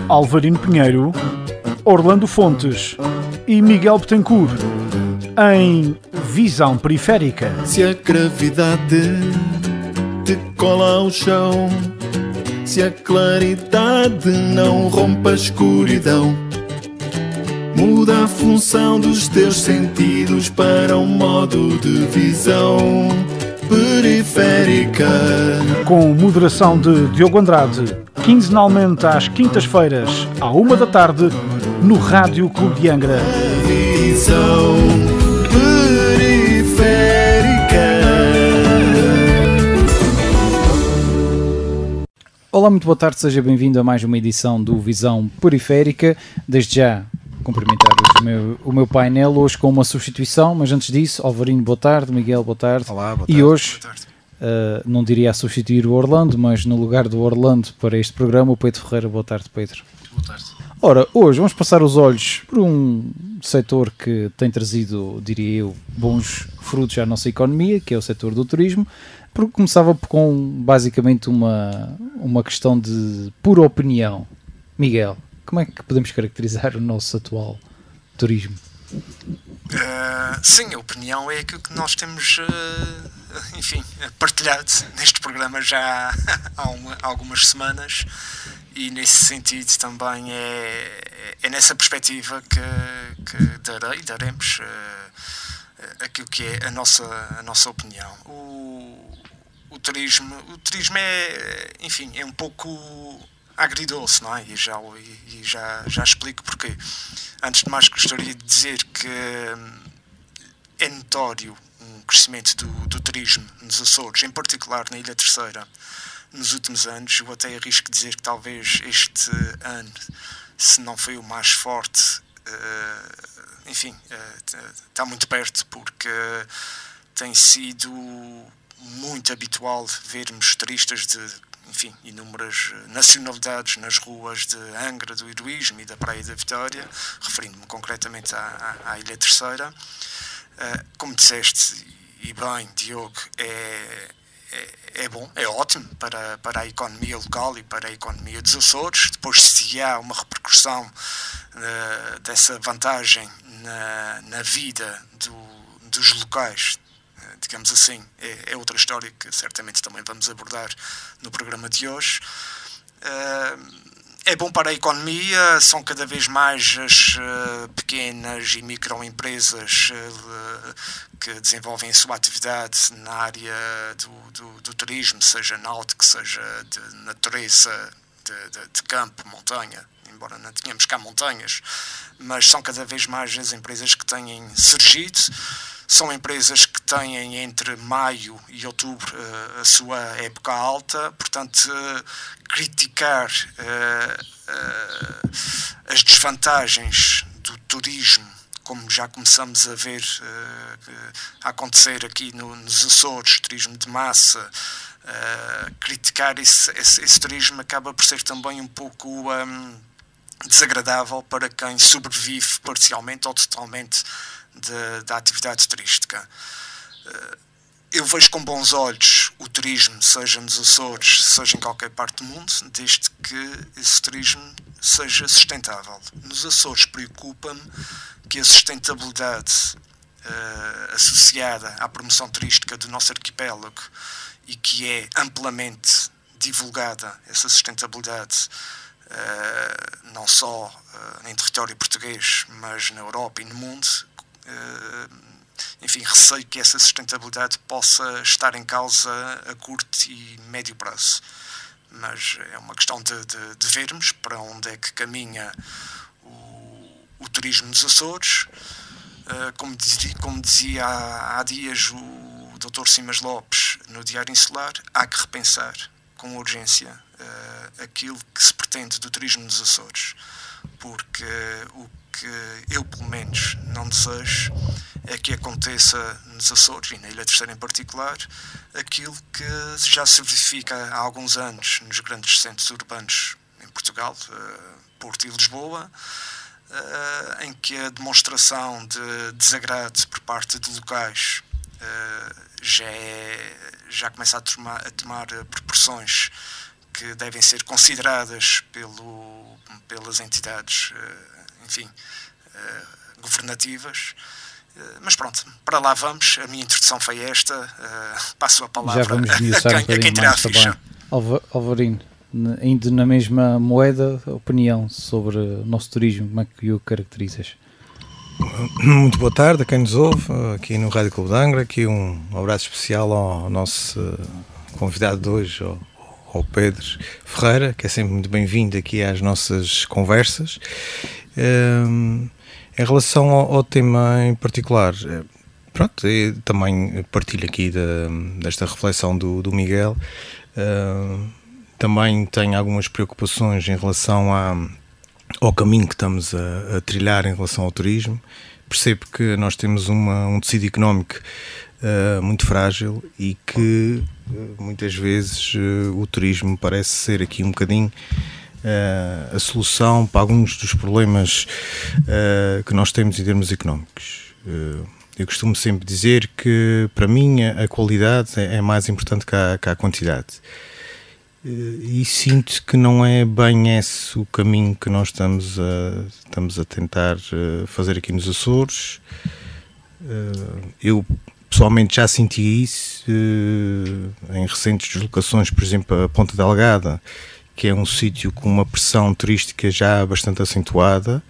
Alvarino Pinheiro, Orlando Fontes e Miguel Betancourt, em Visão Periférica. Se a gravidade te cola ao chão, se a claridade não rompe a escuridão, muda a função dos teus sentidos para um modo de visão periférica. Com moderação de Diogo Andrade, quinzenalmente às quintas-feiras, à 13h, no Rádio Clube de Angra. Visão periférica. Olá, muito boa tarde, seja bem-vindo a mais uma edição do Visão Periférica. Desde já, cumprimentar o meu painel, hoje com uma substituição, mas antes disso, Alvarino, boa tarde, Miguel, boa tarde. Olá, boa tarde. E hoje, boa tarde. Não diria a substituir o Orlando, mas no lugar do Orlando para este programa, o Pedro Ferreira. Boa tarde, Pedro. Boa tarde. Ora, hoje vamos passar os olhos por um setor que tem trazido, diria eu, bons frutos à nossa economia, que é o setor do turismo. Porque começava com basicamente uma questão de pura opinião. Miguel, como é que podemos caracterizar o nosso atual turismo? Sim, a opinião é aquilo que nós temos, partilhado neste programa já há algumas semanas, e nesse sentido também é nessa perspectiva que daremos aquilo que é a nossa opinião. O turismo é um pouco agridoce, não é? E já explico porquê. Antes de mais, gostaria de dizer que é notório um crescimento do turismo nos Açores, em particular na Ilha Terceira, nos últimos anos. Eu até arrisco dizer que talvez este ano, se não foi o mais forte, está muito perto, porque tem sido muito habitual vermos turistas de inúmeras nacionalidades nas ruas de Angra, do Heroísmo e da Praia da Vitória, referindo-me concretamente à Ilha Terceira. Como disseste, e bem, Diogo, é bom, é ótimo para a economia local e para a economia dos Açores. Depois, se há uma repercussão dessa vantagem na vida dos locais, digamos assim, é outra história que certamente também vamos abordar no programa de hoje. É bom para a economia, são cada vez mais as pequenas e microempresas que desenvolvem a sua atividade na área do turismo, seja náutico, seja de natureza, de campo, montanha, embora não tenhamos cá montanhas, mas são cada vez mais as empresas que têm surgido. São empresas que têm entre maio e outubro a sua época alta, portanto, criticar as desvantagens do turismo, como já começamos a ver a acontecer aqui nos Açores, turismo de massa, criticar esse turismo acaba por ser também um pouco desagradável para quem sobrevive parcialmente ou totalmente da atividade turística. Eu vejo com bons olhos o turismo, seja nos Açores, seja em qualquer parte do mundo, desde que esse turismo seja sustentável. Nos Açores preocupa-me que a sustentabilidade associada à promoção turística do nosso arquipélago, e que é amplamente divulgada essa sustentabilidade, não só em território português, mas na Europa e no mundo, receio que essa sustentabilidade possa estar em causa a curto e médio prazo. Mas é uma questão de vermos para onde é que caminha o turismo nos Açores. Como dizia há dias o Dr. Simas Lopes no Diário Insular, há que repensar com urgência aquilo que se pretende do turismo nos Açores, porque o que eu, pelo menos, não desejo é que aconteça nos Açores, e na Ilha Terceira em particular, aquilo que já se verifica há alguns anos nos grandes centros urbanos em Portugal, Porto e Lisboa, em que a demonstração de desagrado por parte de locais já começa a tomar proporções que devem ser consideradas pelas entidades, enfim, governativas. Mas pronto, para lá vamos. A minha introdução foi esta. Passo a palavra já vamos esmiuçar a quem terá a ficha. Alvarino, ainda na mesma moeda, opinião sobre o nosso turismo, como é que o caracterizas? Muito boa tarde a quem nos ouve aqui no Rádio Clube de Angra. Aqui um abraço especial ao nosso convidado de hoje, ao Pedro Ferreira, que é sempre muito bem-vindo aqui às nossas conversas. Em relação ao tema em particular, pronto, eu também partilho aqui desta reflexão do Miguel. Também tenho algumas preocupações em relação ao caminho que estamos a trilhar em relação ao turismo. Percebo que nós temos um tecido económico muito frágil e que muitas vezes o turismo parece ser aqui um bocadinho a solução para alguns dos problemas que nós temos em termos económicos. Eu costumo sempre dizer que, para mim, a qualidade é mais importante que a quantidade. E sinto que não é bem esse o caminho que nós estamos a tentar fazer aqui nos Açores. Eu, pessoalmente, já senti isso em recentes deslocações, por exemplo, a Ponta Delgada, que é um sítio com uma pressão turística já bastante acentuada,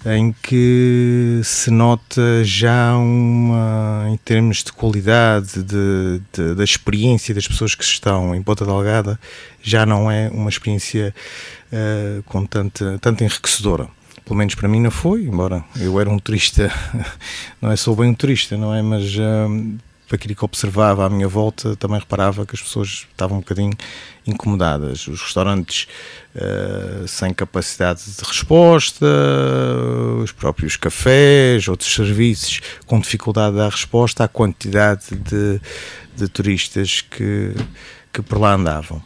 em que se nota já em termos de qualidade, da experiência das pessoas que estão em Ponta Delgada, já não é uma experiência com tanta enriquecedora. Pelo menos para mim não foi, embora eu era um turista, não é só bem um turista, não é? Mas para aquilo que observava à minha volta, também reparava que as pessoas estavam um bocadinho incomodadas. Os restaurantes sem capacidade de resposta, os próprios cafés, outros serviços com dificuldade de dar resposta à quantidade de turistas que por lá andavam.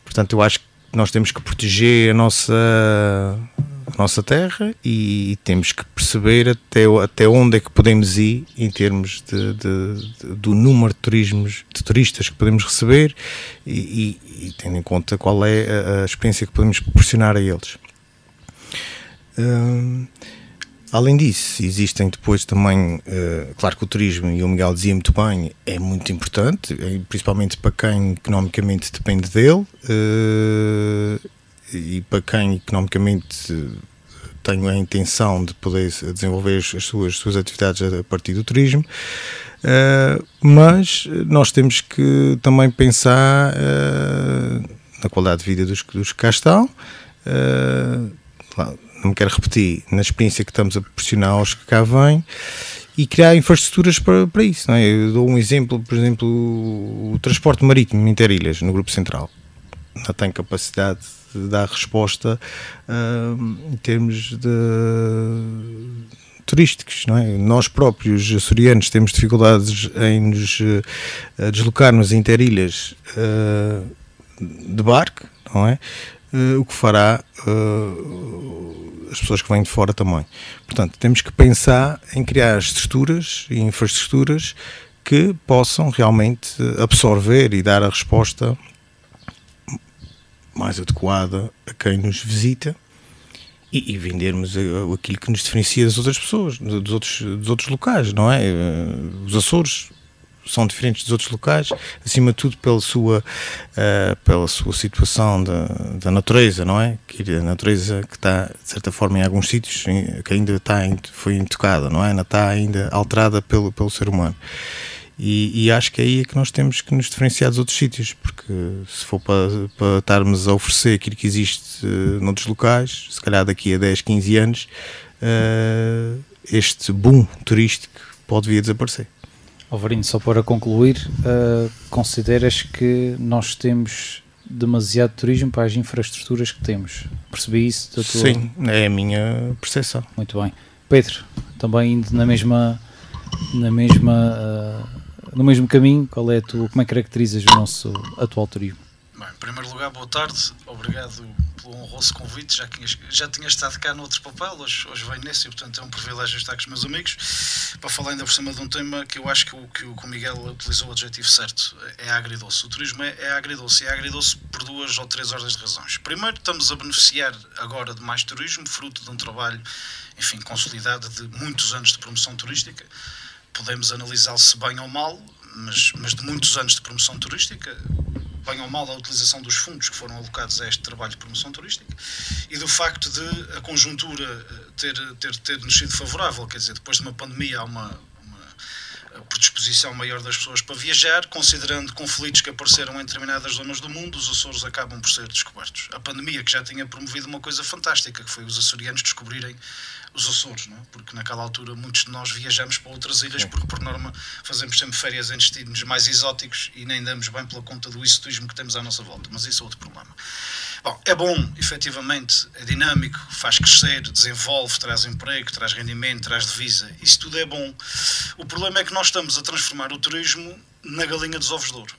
Portanto, eu acho que nós temos que proteger a nossa terra e temos que perceber até onde é que podemos ir em termos do número de turistas que podemos receber e tendo em conta qual é a experiência que podemos proporcionar a eles. Além disso, existem depois também, claro que o turismo, e o Miguel dizia muito bem, é muito importante, principalmente para quem economicamente depende dele, e para quem economicamente tem a intenção de poder desenvolver as suas atividades a partir do turismo, mas nós temos que também pensar na qualidade de vida dos que cá estão. Não me quero repetir, na experiência que estamos a proporcionar aos que cá vêm, e criar infraestruturas para isso, não é? Eu dou um exemplo, por exemplo, o transporte marítimo interilhas no Grupo Central não tem capacidade de dar resposta em termos turísticos, não é? Nós próprios açorianos temos dificuldades em nos deslocarmos em interilhas de barco, não é? O que fará as pessoas que vêm de fora também. Portanto, temos que pensar em criar estruturas e infraestruturas que possam realmente absorver e dar a resposta mais adequada a quem nos visita e vendermos aquilo que nos diferencia das outras pessoas, dos outros locais, não é? Os Açores são diferentes dos outros locais, acima de tudo pela sua situação da natureza, não é? A natureza que está, de certa forma, em alguns sítios, que ainda foi intocada, não é? Ainda está ainda alterada pelo ser humano. E acho que é aí que nós temos que nos diferenciar dos outros sítios, porque se for para estarmos a oferecer aquilo que existe noutros locais, se calhar daqui a 10, 15 anos, este boom turístico pode vir a desaparecer. Alvarino, só para concluir, consideras que nós temos demasiado turismo para as infraestruturas que temos? Percebi isso da tua... Sim, é a minha percepção. Muito bem. Pedro, também indo no mesmo caminho, como é que caracterizas o nosso atual turismo? Bem, em primeiro lugar, boa tarde, obrigado pelo honroso convite, já tinha estado cá noutro papel, hoje venho nesse, e portanto é um privilégio estar com os meus amigos para falar ainda por cima de um tema que eu acho que o Miguel utilizou o adjetivo certo, é agridoce. O turismo é agridoce, e é agridoce por 2 ou 3 ordens de razões. Primeiro, estamos a beneficiar agora de mais turismo, fruto de um trabalho, enfim, consolidado de muitos anos de promoção turística. Podemos analisá-lo se bem ou mal, mas de muitos anos de promoção turística, bem ou mal a utilização dos fundos que foram alocados a este trabalho de promoção turística, e do facto de a conjuntura ter-nos sido favorável, quer dizer, depois de uma pandemia há uma predisposição maior das pessoas para viajar, considerando conflitos que apareceram em determinadas zonas do mundo, os Açores acabam por ser descobertos. A pandemia, que já tinha promovido uma coisa fantástica, que foi os açorianos descobrirem os Açores, não é? Porque naquela altura muitos de nós viajamos para outras ilhas, porque por norma fazemos sempre férias em destinos mais exóticos e nem damos bem pela conta do exotismo que temos à nossa volta, mas isso é outro problema. Bom, é bom, efetivamente, é dinâmico, faz crescer, desenvolve, traz emprego, traz rendimento, traz divisa, isso tudo é bom. O problema é que nós estamos a transformar o turismo na galinha dos ovos de ouro.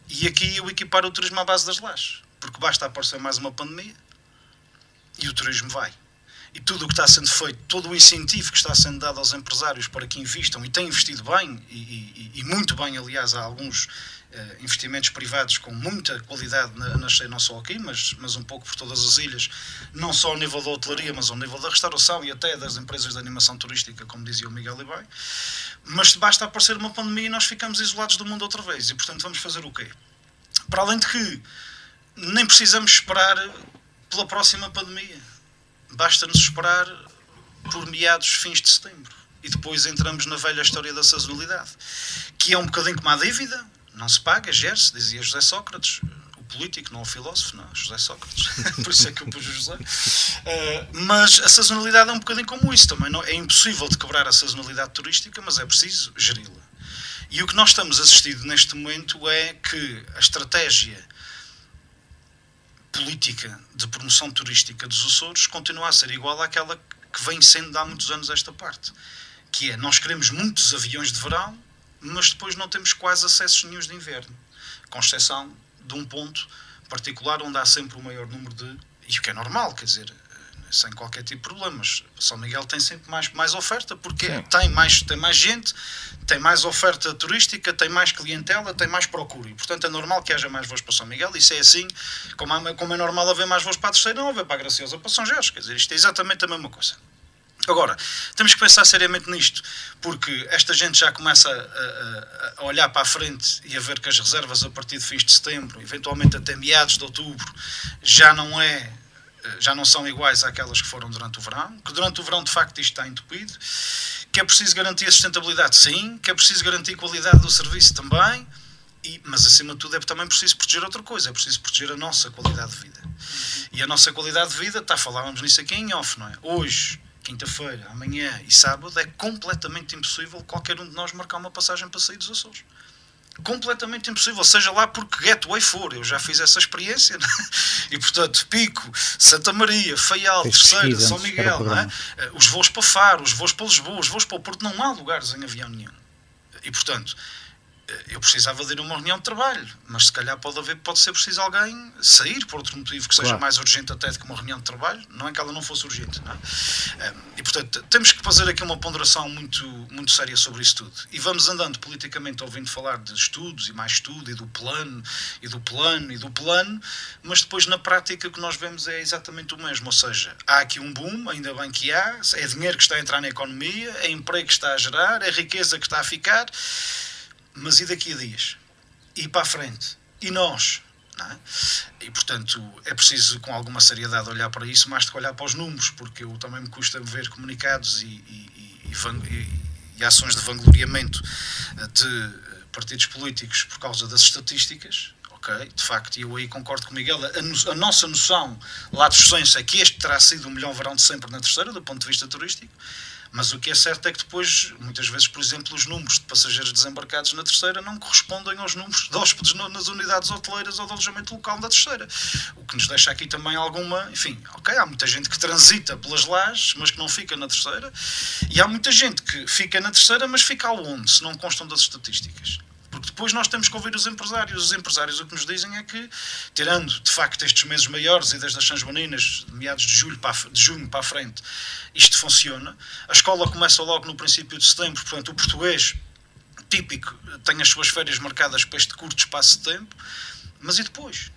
E aqui eu equiparo o turismo à base das lajes, porque basta aparecer mais uma pandemia e o turismo vai. E tudo o que está sendo feito, todo o incentivo que está sendo dado aos empresários para que invistam, e têm investido bem, e muito bem, aliás, há alguns investimentos privados com muita qualidade na cheia, não só aqui, mas um pouco por todas as ilhas, não só ao nível da hotelaria, mas ao nível da restauração e até das empresas de animação turística, como dizia o Miguel e bem. Mas basta aparecer uma pandemia e nós ficamos isolados do mundo outra vez, e portanto vamos fazer o quê? Para além de que nem precisamos esperar pela próxima pandemia. Basta-nos esperar por meados, fins de setembro. E depois entramos na velha história da sazonalidade, que é um bocadinho como a dívida, não se paga, gera-se, dizia José Sócrates, o político, não o filósofo, não, José Sócrates, por isso é que eu pus o José. Mas a sazonalidade é um bocadinho como isso também. Não, é impossível de quebrar a sazonalidade turística, mas é preciso geri-la. E o que nós estamos assistindo neste momento é que a estratégia política de promoção turística dos Açores continua a ser igual àquela que vem sendo há muitos anos esta parte, que é, nós queremos muitos aviões de verão, mas depois não temos quase acessos nenhuns de inverno, com exceção de um ponto particular onde há sempre o maior número de, e o que é normal, quer dizer, sem qualquer tipo de problemas. São Miguel tem sempre mais oferta, porque tem mais gente, tem mais oferta turística, tem mais clientela, tem mais procura, e portanto é normal que haja mais voos para São Miguel. Isso é assim, como é normal haver mais voos para a Terceira, não haver para a Graciosa, para São Jorge, quer dizer, isto é exatamente a mesma coisa. Agora, temos que pensar seriamente nisto, porque esta gente já começa a olhar para a frente e a ver que as reservas a partir de fins de setembro, eventualmente até meados de outubro, já não são iguais àquelas que foram durante o verão, que durante o verão de facto isto está entupido, que é preciso garantir a sustentabilidade, sim, que é preciso garantir a qualidade do serviço também, mas acima de tudo é também preciso proteger outra coisa, é preciso proteger a nossa qualidade de vida. E a nossa qualidade de vida, falávamos nisso aqui em off, não é? Hoje, quinta-feira, amanhã e sábado é completamente impossível qualquer um de nós marcar uma passagem para sair dos Açores. Completamente impossível, seja lá por que gateway for. Eu já fiz essa experiência, né? E portanto, Pico, Santa Maria, Faial, Terceira, São Miguel, não é? Os voos para Faro, os voos para Lisboa, os voos para o Porto, não há lugares em avião nenhum. E portanto, eu precisava de ir a uma reunião de trabalho, mas se calhar pode ser preciso alguém sair por outro motivo que seja mais urgente até do que uma reunião de trabalho, não é que ela não fosse urgente, não é? E portanto temos que fazer aqui uma ponderação muito, muito séria sobre isso tudo, e vamos andando politicamente ouvindo falar de estudos e mais estudo e do plano e do plano e do plano, mas depois na prática o que nós vemos é exatamente o mesmo, ou seja, há aqui um boom, ainda bem que há, é dinheiro que está a entrar na economia, é emprego que está a gerar, é riqueza que está a ficar. Mas e daqui a dias? E para a frente? E nós? Não é? E, portanto, é preciso com alguma seriedade olhar para isso, mais do que olhar para os números, porque eu também me custa ver comunicados e ações de vangloriamento de partidos políticos por causa das estatísticas. Okay? De facto, e eu aí concordo com o Miguel, a nossa noção lá de sucesso é que este terá sido o melhor verão de sempre na Terceira, do ponto de vista turístico. Mas o que é certo é que depois, muitas vezes, por exemplo, os números de passageiros desembarcados na Terceira não correspondem aos números de hóspedes nas unidades hoteleiras ou de alojamento local da Terceira. O que nos deixa aqui também alguma... Enfim, há muita gente que transita pelas lajes, mas que não fica na Terceira. E há muita gente que fica na Terceira, mas fica aonde, se não constam das estatísticas. Porque porque depois nós temos que ouvir os empresários. Os empresários o que nos dizem é que, tirando de facto estes meses maiores e desde as São Joaninas, de meados de junho para a frente, isto funciona. A escola começa logo no princípio de setembro, portanto o português típico tem as suas férias marcadas para este curto espaço de tempo, mas e depois?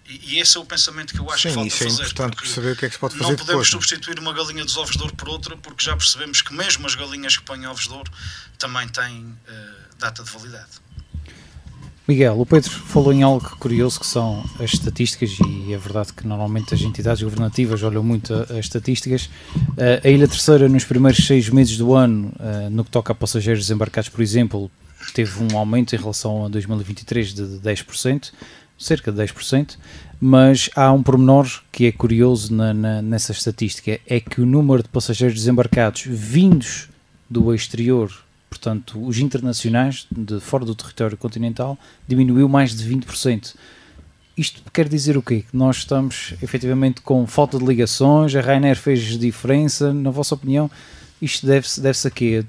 E esse é o pensamento que eu acho que falta fazer. Sim, é importante perceber o que é que se pode fazer depois. Não podemos depois, substituir uma galinha dos ovos de ouro por outra, porque já percebemos que mesmo as galinhas que põem ovos de ouro também têm data de validade. Miguel, o Pedro falou em algo curioso que são as estatísticas, e é verdade que normalmente as entidades governativas olham muito as estatísticas. A Ilha Terceira, nos primeiros 6 meses do ano, no que toca a passageiros desembarcados, por exemplo, teve um aumento em relação a 2023 de 10%, cerca de 10%, mas há um pormenor que é curioso nessa estatística, é que o número de passageiros desembarcados vindos do exterior, portanto, os internacionais, de fora do território continental, diminuiu mais de 20%. Isto quer dizer o quê? Que nós estamos, efetivamente, com falta de ligações, a Ryanair fez diferença, na vossa opinião, isto deve-se a quê?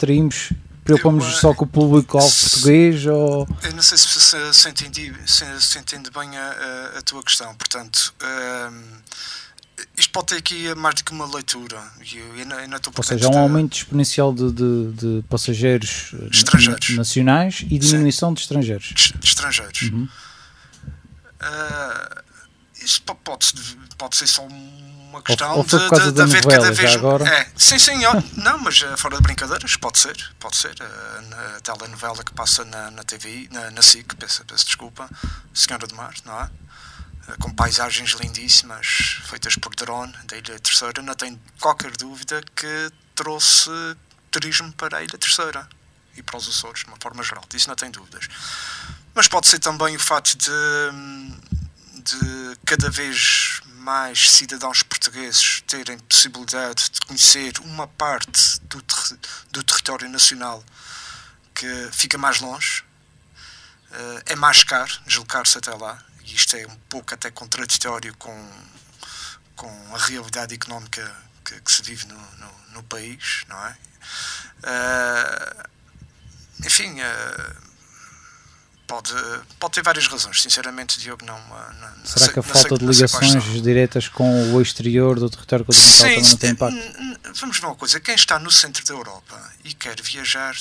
Preocupamos-nos só com o público-alvo português? Ou... Eu não sei se entende bem a tua questão, portanto... isto pode ter aqui mais do que uma leitura. Ou seja, há um aumento exponencial de passageiros estrangeiros nacionais e diminuição de estrangeiros. Uhum. Isso pode ser só uma questão ou foi por causa da haver novela, cada vez. agora? Sim, não, mas fora de brincadeiras, pode ser. Na telenovela que passa na TV, na SIC, peço desculpa, Senhora do Mar, não é? Com paisagens lindíssimas feitas por drone da Ilha Terceira, não tenho qualquer dúvida que trouxe turismo para a Ilha Terceira e para os Açores, de uma forma geral, disso não tenho dúvidas. Mas pode ser também o facto de cada vez mais cidadãos portugueses terem possibilidade de conhecer uma parte do território nacional que fica mais longe, é mais caro deslocar-se até lá. E isto é um pouco até contraditório com a realidade económica que se vive no país, não é? Enfim, pode ter várias razões. Sinceramente, Diogo, não será sei, que a falta de ligações diretas com o exterior do território continental também não tem impacto? Vamos ver uma coisa. Quem está no centro da Europa e quer viajar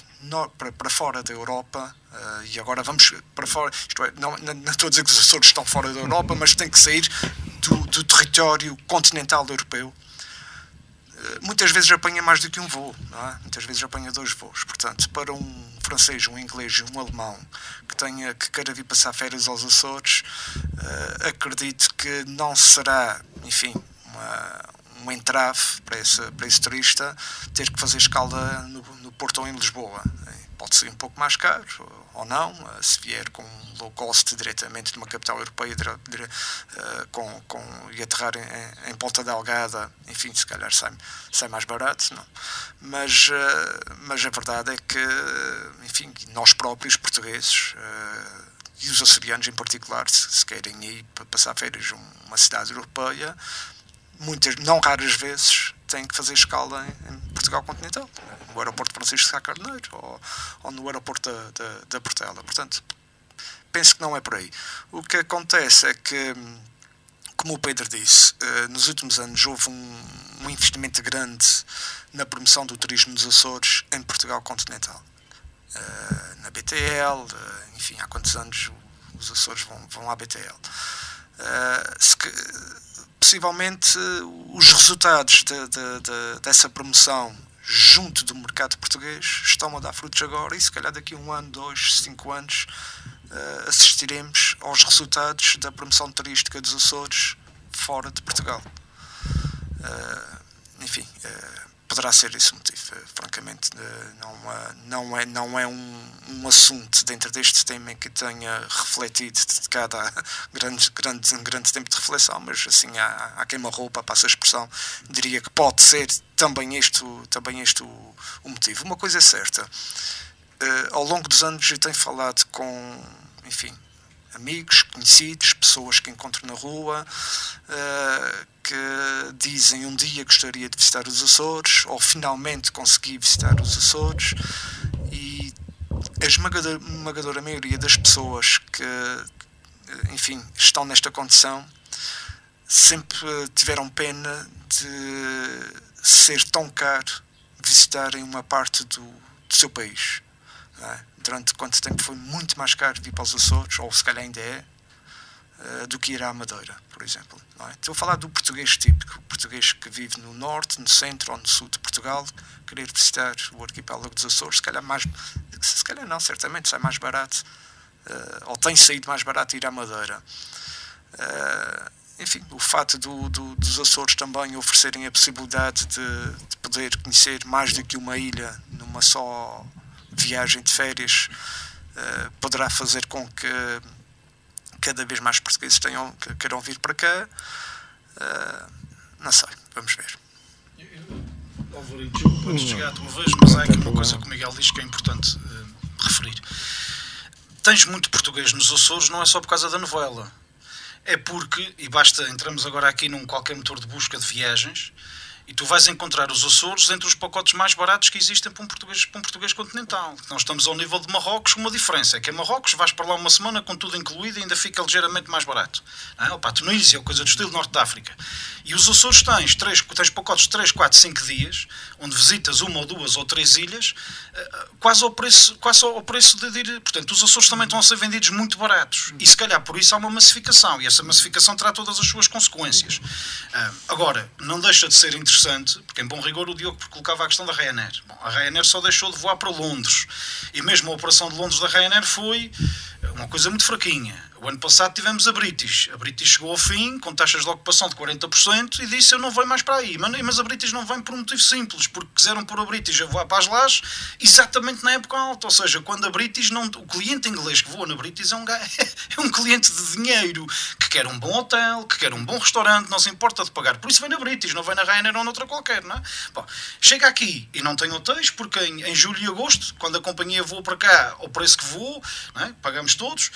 para fora da Europa, e agora vamos para fora, isto é, não estou a dizer que os Açores estão fora da Europa, mas tem que sair do território continental europeu. Muitas vezes apanha mais do que um voo, não é? Muitas vezes apanha 2 voos. Portanto, para um francês, um inglês e um alemão que queira vir passar férias aos Açores, acredito que não será, enfim, um entrave para esse turista ter que fazer escala no Porto ou em Lisboa. Pode ser um pouco mais caro ou não, se vier com um low cost diretamente de uma capital europeia e aterrar em Ponta Delgada, enfim, se calhar sai mais barato, não. Mas a verdade é que, enfim, nós próprios portugueses e os açorianos em particular, se querem ir para passar férias uma cidade europeia, não raras vezes têm que fazer escala em Portugal continental, no aeroporto Francisco Sá Carneiro ou no aeroporto da Portela. Portanto, penso que não é por aí. O que acontece é que, como o Pedro disse, nos últimos anos houve um investimento grande na promoção do turismo nos Açores em Portugal continental. Na BTL, enfim, há quantos anos os Açores vão à BTL. Possivelmente os resultados dessa promoção junto do mercado português estão a dar frutos agora, e se calhar daqui a 1 ano, 2, 5 anos assistiremos aos resultados da promoção turística dos Açores fora de Portugal. Enfim, poderá ser esse o motivo. Francamente, não é um assunto dentro deste tema que tenha refletido, dedicado a um grande tempo de reflexão, mas assim, há queima-roupa, passa a expressão, diria que pode ser também este o motivo. Uma coisa é certa, ao longo dos anos eu tenho falado com, enfim, amigos, conhecidos, pessoas que encontro na rua, que dizem um dia gostaria de visitar os Açores, ou finalmente consegui visitar os Açores, e a esmagadora maioria das pessoas que, enfim, estão nesta condição sempre tiveram pena de ser tão caro visitarem uma parte do seu país. Não é? Durante quanto tempo foi muito mais caro vir para os Açores, ou se calhar ainda é, do que ir à Madeira, por exemplo. Não é? Estou a falar do português típico, o português que vive no norte, no centro ou no sul de Portugal, querer visitar o arquipélago dos Açores, se calhar não, certamente sai mais barato, ou tem saído mais barato ir à Madeira. Enfim, o fato dos Açores também oferecerem a possibilidade de poder conhecer mais do que uma ilha numa só viagem de férias, poderá fazer com que cada vez mais portugueses queiram vir para cá. Não sei, vamos ver. Alvarinho, podes chegar a tua vez, mas há aqui uma coisa que o Miguel diz que é importante referir. Tens muito português nos Açores, não é só por causa da novela. É porque, e basta, entramos agora aqui num qualquer motor de busca de viagens, e tu vais encontrar os Açores entre os pacotes mais baratos que existem para um português continental. Nós estamos ao nível de Marrocos, com uma diferença, é que em Marrocos vais para lá uma semana com tudo incluído e ainda fica ligeiramente mais barato. Tunísia ou coisa do estilo Norte de África. E os Açores tens pacotes de 3, 4, 5 dias, onde visitas uma ou duas ou três ilhas, quase ao preço de ir. Portanto, os Açores também estão a ser vendidos muito baratos. E se calhar por isso há uma massificação, e essa massificação terá todas as suas consequências. Agora, não deixa de ser interessante, porque em bom rigor o Diogo colocava a questão da Ryanair. Bom, a Ryanair só deixou de voar para Londres, e mesmo a operação de Londres da Ryanair foi uma coisa muito fraquinha. O ano passado tivemos a British. A British chegou ao fim, com taxas de ocupação de 40%, e disse: eu não venho mais para aí. Mas a British não vem por um motivo simples, porque quiseram pôr a British a voar para as Lajes exatamente na época alta. Ou seja, quando a British não... O cliente inglês que voa na British é um cliente de dinheiro, que quer um bom hotel, que quer um bom restaurante, não se importa de pagar. Por isso vem na British, não vem na Ryanair ou noutra qualquer, não é? Bom, chega aqui e não tem hotéis, porque em julho e agosto, quando a companhia voa para cá, ao preço que voou, não é? Pagamos todos,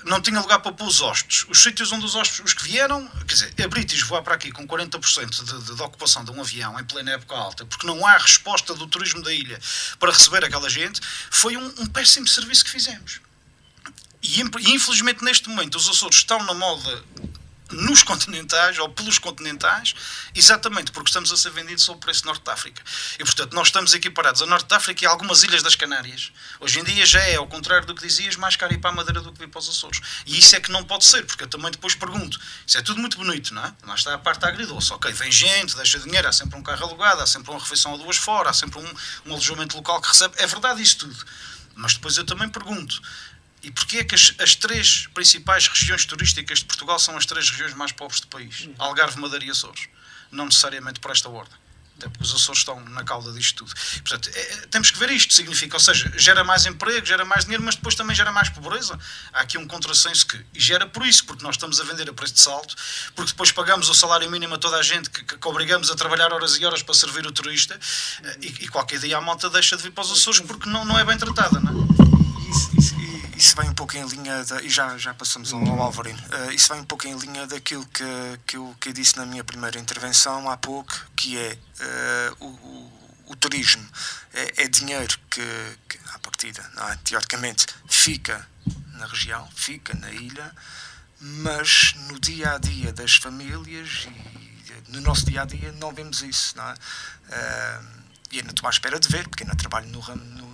não tinha lugar para pôr os hóspedes. Os sítios onde os hóspedes, os que vieram, quer dizer, a British voar para aqui com 40% de ocupação de um avião em plena época alta, porque não há resposta do turismo da ilha para receber aquela gente, foi um péssimo serviço que fizemos. E infelizmente neste momento os Açores estão na moda nos continentais, ou pelos continentais, exatamente porque estamos a ser vendidos ao preço de Norte de África. E, portanto, nós estamos equiparados a Norte de África e algumas ilhas das Canárias. Hoje em dia já é, ao contrário do que dizias, mais caro ir para a Madeira do que ir para os Açores. E isso é que não pode ser, porque eu também depois pergunto, isso é tudo muito bonito, não é? Lá está a parte agridoce. Ok, vem gente, deixa dinheiro, há sempre um carro alugado, há sempre uma refeição ou duas fora, há sempre um alojamento local que recebe. É verdade isso tudo. Mas depois eu também pergunto, e porquê é que as três principais regiões turísticas de Portugal são as três regiões mais pobres do país? Algarve, Madeira e Açores. Não necessariamente por esta ordem. Até porque os Açores estão na cauda disto tudo. Portanto, temos que ver isto. Significa, ou seja, gera mais emprego, gera mais dinheiro, mas depois também gera mais pobreza. Há aqui um contrassenso e gera por isso, porque nós estamos a vender a preço de salto, porque depois pagamos o salário mínimo a toda a gente, que obrigamos a trabalhar horas e horas para servir o turista, e qualquer dia a malta deixa de vir para os Açores porque não é bem tratada, não é? Isso vai um pouco em linha, e já passamos ao Alvarinho, isso vai um pouco em linha daquilo que eu disse na minha primeira intervenção há pouco, que é o turismo é dinheiro que à partida, não é? Teoricamente, fica na região, fica na ilha, mas no dia-a-dia das famílias e no nosso dia-a-dia não vemos isso, não é? E ainda estou à espera de ver, porque ainda trabalho no ramo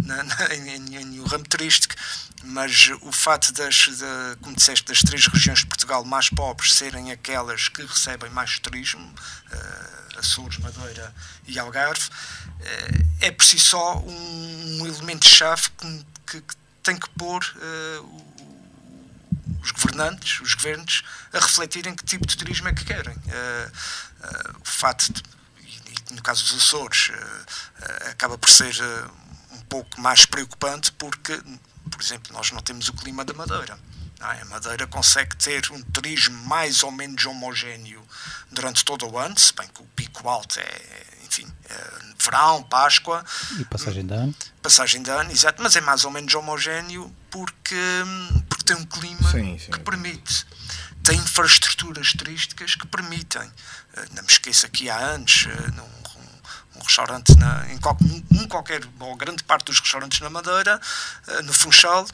no ramo turístico, mas o fato como disseste, das três regiões de Portugal mais pobres serem aquelas que recebem mais turismo, Açores, Madeira e Algarve, é por si só um elemento-chave que tem que pôr os governantes, os governos, a refletirem que tipo de turismo é que querem. O fato e no caso dos Açores, acaba por ser um pouco mais preocupante porque, por exemplo, nós não temos o clima da Madeira. A Madeira consegue ter um turismo mais ou menos homogéneo durante todo o ano, se bem que o pico alto verão, Páscoa. E passagem de ano. Passagem de ano, exato, mas é mais ou menos homogéneo porque tem um clima que permite. Tem infraestruturas turísticas que permitem. Não me esqueço que há anos, um restaurante em qualquer ou grande parte dos restaurantes na Madeira, no Funchal,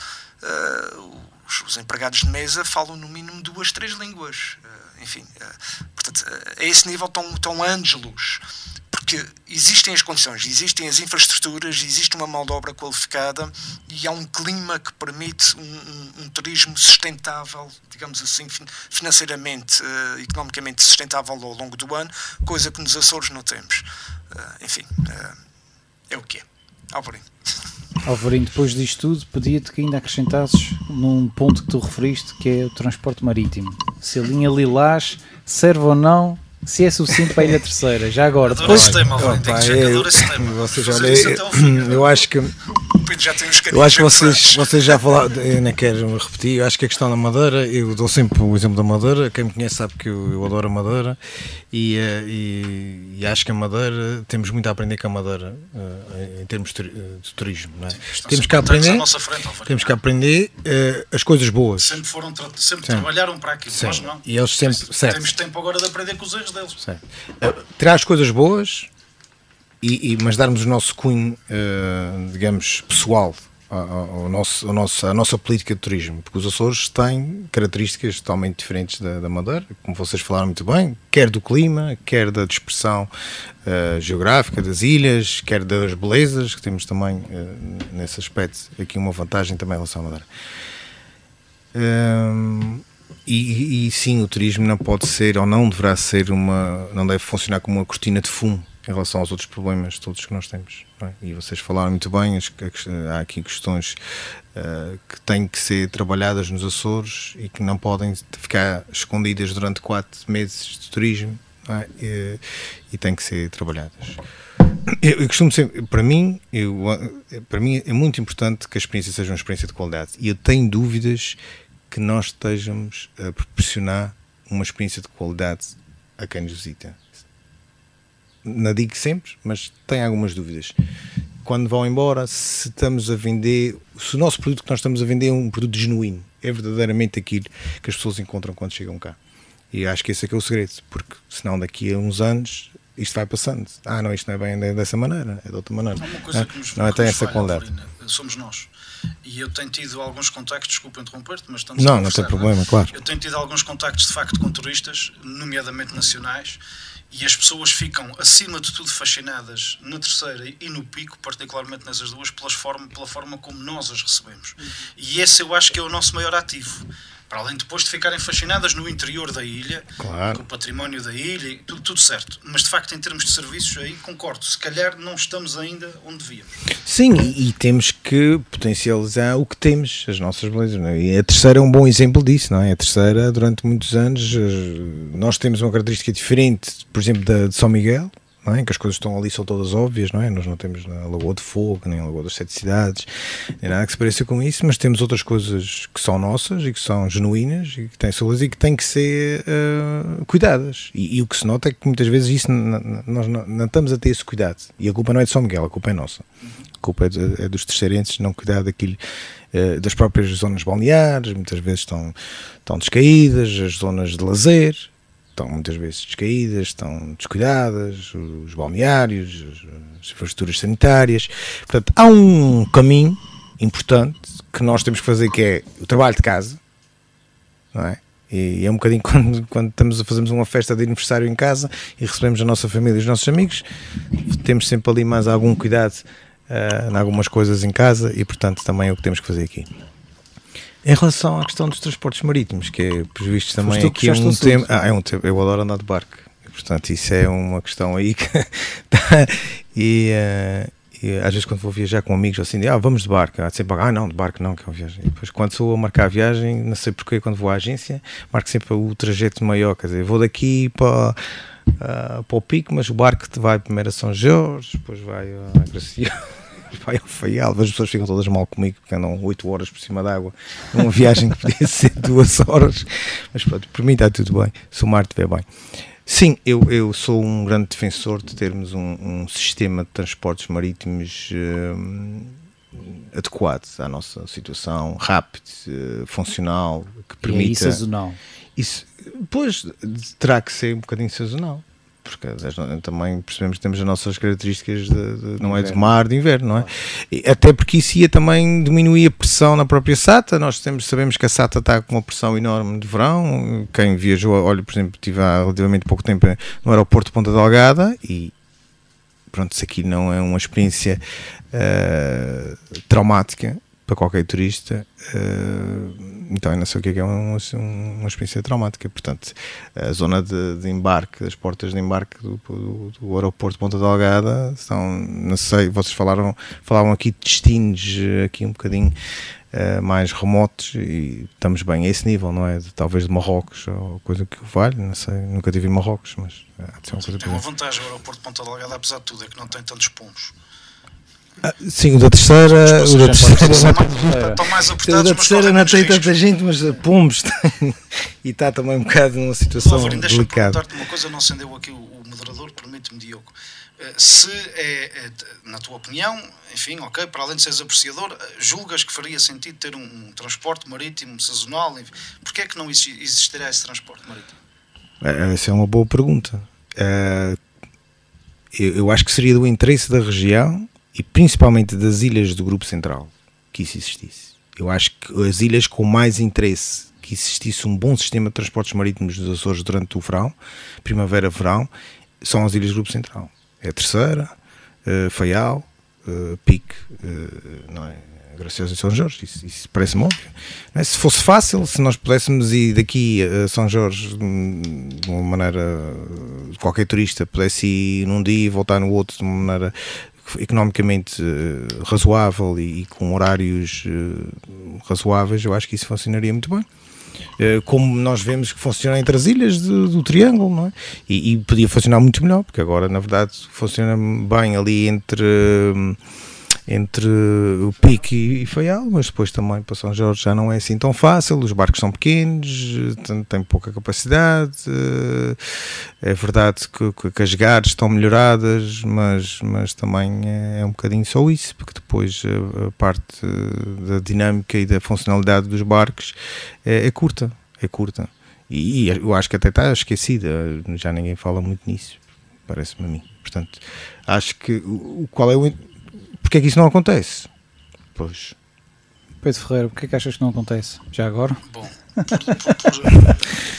os empregados de mesa falam no mínimo 2, 3 línguas. Enfim, portanto, a esse nível estão ângelos, porque existem as condições, existem as infraestruturas, existe uma mão de obra qualificada e há um clima que permite um turismo sustentável, digamos assim, financeiramente, economicamente sustentável ao longo do ano, coisa que nos Açores não temos. Enfim, é o que é. Alvarinho, depois disto tudo, pedia-te que ainda acrescentasses num ponto que tu referiste, que é o transporte marítimo. Se a linha Lilás serve ou não, se é suficiente para a Ilha Terceira. Já agora, depois esse tema, Alvarinho, tem que dizer que adoro esse tema. Eu acho que vocês já falaram, eu nem quero repetir, eu acho que a questão da Madeira, eu dou sempre o exemplo da Madeira, quem me conhece sabe que eu adoro a Madeira e acho que a Madeira, temos muito a aprender com a Madeira em termos de turismo, não é? Temos que aprender as coisas boas. Sempre trabalharam para aquilo, nós não. E eles sempre, certo. Temos tempo agora de aprender com os erros deles. Tirar as coisas boas, mas darmos o nosso cunho, digamos, pessoal à nossa política de turismo, porque os Açores têm características totalmente diferentes da Madeira, como vocês falaram muito bem, quer do clima, quer da dispersão geográfica das ilhas, quer das belezas, que temos também, nesse aspecto, aqui uma vantagem também em relação à Madeira. E sim, o turismo não pode ser, ou não deverá ser não deve funcionar como uma cortina de fumo em relação aos outros problemas todos que nós temos, não é? E vocês falaram muito bem, há aqui questões que têm que ser trabalhadas nos Açores e que não podem ficar escondidas durante 4 meses de turismo, não é? E têm que ser trabalhadas. Eu costumo sempre, para mim é muito importante que a experiência seja uma experiência de qualidade, e eu tenho dúvidas que nós estejamos a proporcionar uma experiência de qualidade a quem nos visita. Não digo sempre, mas tenho algumas dúvidas. Quando vão embora, se estamos a vender, se o nosso produto que nós estamos a vender é um produto genuíno, é verdadeiramente aquilo que as pessoas encontram quando chegam cá. E acho que esse é que é o segredo, porque senão daqui a uns anos isto vai passando. Não, isto não é bem dessa maneira, é de outra maneira. Há uma coisa que nos não tem essa qualidade. Somos nós. E eu tenho tido alguns contactos, desculpa interromper-te, mas estamos a conversar. Não tem problema, claro. Eu tenho tido alguns contactos de facto com turistas, nomeadamente nacionais, e as pessoas ficam acima de tudo fascinadas na Terceira e no Pico, particularmente nessas duas, pela forma como nós as recebemos. E esse eu acho que é o nosso maior ativo. Para além depois de ficarem fascinadas no interior da ilha, claro, com o património da ilha, tudo certo. Mas de facto, em termos de serviços, aí concordo, se calhar não estamos ainda onde devíamos. Sim, e temos que potencializar o que temos, as nossas belezas, não é? E a Terceira é um bom exemplo disso, não é? A Terceira, durante muitos anos, nós temos uma característica diferente, por exemplo, de São Miguel, não é? Que as coisas estão ali, são todas óbvias, não é? Nós não temos na Lagoa de Fogo, nem a Lagoa das Sete Cidades, nem nada que se pareça com isso, mas temos outras coisas que são nossas e que são genuínas e que têm saúde e que têm que ser cuidadas. E o que se nota é que muitas vezes isso nós não estamos a ter esse cuidado. E a culpa não é de São Miguel, a culpa é nossa. A culpa é dos terceirenses não cuidar daquilo, das próprias zonas balneares, muitas vezes estão descaídas, as zonas de lazer estão muitas vezes descaídas, estão descuidadas, os balneários, as infraestruturas sanitárias. Portanto, há um caminho importante que nós temos que fazer, que é o trabalho de casa, não é? E é um bocadinho quando fazemos uma festa de aniversário em casa e recebemos a nossa família e os nossos amigos, temos sempre ali mais algum cuidado em algumas coisas em casa e, portanto, também é o que temos que fazer aqui. Em relação à questão dos transportes marítimos, que é, por visto, também aqui um tema. Eu adoro andar de barco, e, portanto, isso é uma questão aí que e às vezes quando vou viajar com amigos assim, vamos de barco, sempre, não, de barco não, que é uma viagem. E depois, quando sou a marcar a viagem, não sei porquê, quando vou à agência, marco sempre o trajeto maior, quer dizer, vou daqui para o Pico, mas o barco vai primeiro a São Jorge, depois vai a Graciosa, vai ao Faial, as pessoas ficam todas mal comigo porque andam 8 horas por cima d'água numa viagem que podia ser 2 horas, mas pronto, por mim está tudo bem, se o mar estiver bem. Sim, eu sou um grande defensor de termos um sistema de transportes marítimos adequado à nossa situação, rápido, funcional, que permita... E sazonal. Isso, pois, terá que ser um bocadinho sazonal. porque também percebemos que temos as nossas características não é de mar, de inverno, não é? E até porque isso ia também diminuir a pressão na própria SATA. Nós sabemos que a SATA está com uma pressão enorme de verão. Quem viajou, olha, por exemplo, estive há relativamente pouco tempo no aeroporto de Ponta Delgada e pronto, isso aqui não é uma experiência traumática para qualquer turista, então eu não sei o que é uma experiência traumática. Portanto, a zona de embarque, as portas de embarque do aeroporto de Ponta Delgada são, não sei, vocês falavam aqui de destinos aqui um bocadinho mais remotos, e estamos bem a esse nível, não é? Talvez de Marrocos ou coisa que vale, não sei, nunca tive em Marrocos, mas há de ser uma coisa. Tem uma vantagem o aeroporto de Ponta Delgada, apesar de tudo, é que não tem tantos pomos. Sim, o da terceira estão mais apertados, não tem tanta gente, mas pombos tem, e está também um bocado numa situação delicada. Deixa-me perguntar-te uma coisa, não acendeu aqui o moderador, permite-me, Diogo. Se na tua opinião, enfim, ok, para além de seres apreciador, julgas que faria sentido ter um transporte marítimo sazonal? Porquê é que não existirá esse transporte marítimo? Essa é uma boa pergunta. Eu acho que seria do interesse da região e principalmente das ilhas do Grupo Central que isso existisse. Eu acho que as ilhas com mais interesse que existisse um bom sistema de transportes marítimos dos Açores durante o verão, primavera-verão, são as ilhas do Grupo Central. É a Terceira, Faial, Pique, não é? Graciosa e São Jorge, isso parece-me óbvio. Não é? Se fosse fácil, se nós pudéssemos ir daqui a São Jorge de uma maneira, qualquer turista pudesse ir num dia e voltar no outro de uma maneira economicamente razoável e com horários razoáveis, eu acho que isso funcionaria muito bem. Como nós vemos que funciona entre as ilhas do Triângulo, não é? E podia funcionar muito melhor, porque agora na verdade funciona bem ali entre o Pique e Faial, mas depois também para São Jorge já não é assim tão fácil, os barcos são pequenos, têm pouca capacidade, é verdade que as gares estão melhoradas, mas também é um bocadinho só isso, porque depois a parte da dinâmica e da funcionalidade dos barcos é curta, e eu acho que até está esquecida, já ninguém fala muito nisso, parece-me a mim. Portanto, acho que qual é o... Porque é que isso não acontece? Pois. Pedro Ferreira, porque é que achas que não acontece? Já agora? Bom,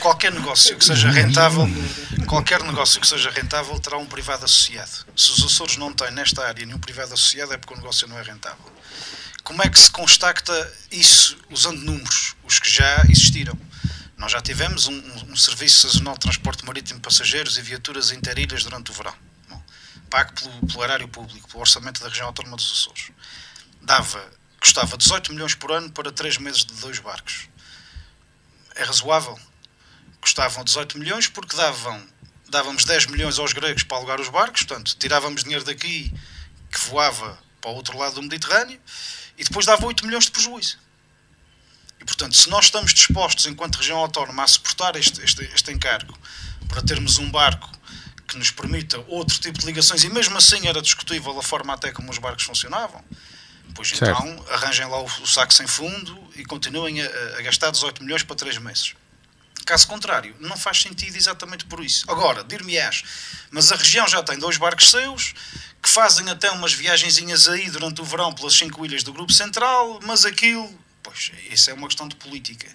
qualquer negócio que seja rentável, terá um privado associado. Se os Açores não têm nesta área nenhum privado associado, é porque o negócio não é rentável. Como é que se constata isso usando números, os que já existiram? Nós já tivemos um serviço sazonal de transporte marítimo de passageiros e viaturas interilhas durante o verão, pago pelo erário público, pelo orçamento da região autónoma dos Açores. Custava 18 milhões por ano para 3 meses de 2 barcos. É razoável? Custavam 18 milhões porque dávamos 10 milhões aos gregos para alugar os barcos, portanto, tirávamos dinheiro daqui que voava para o outro lado do Mediterrâneo e depois dava 8 milhões de prejuízo. E, portanto, se nós estamos dispostos, enquanto região autónoma, a suportar este encargo para termos um barco que nos permita outro tipo de ligações, e mesmo assim era discutível a forma até como os barcos funcionavam, pois certo. Então arranjem lá o saco sem fundo e continuem a gastar 18 milhões para 3 meses. Caso contrário, não faz sentido exatamente por isso. Agora, dir-me-ás, mas a região já tem 2 barcos seus, que fazem até umas viagenzinhas aí durante o verão pelas 5 ilhas do Grupo Central, mas aquilo... Pois, isso é uma questão de política.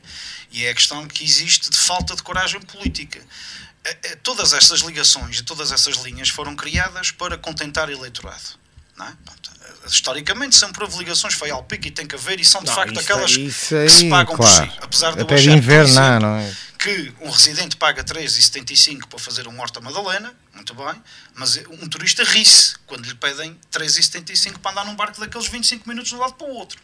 E é a questão que existe de falta de coragem política. Todas essas ligações e todas essas linhas foram criadas para contentar eleitorado, não é? Historicamente sempre houve ligações Faial-Pique e tem que haver, e são de facto aquelas que se pagam claro. Por si, apesar de eu até achar de inverno, exemplo, não é? que um residente paga 3,75 para fazer um Horta Madalena, muito bem, mas um turista ri-se quando lhe pedem 3,75 para andar num barco daqueles 25 minutos de um lado para o outro.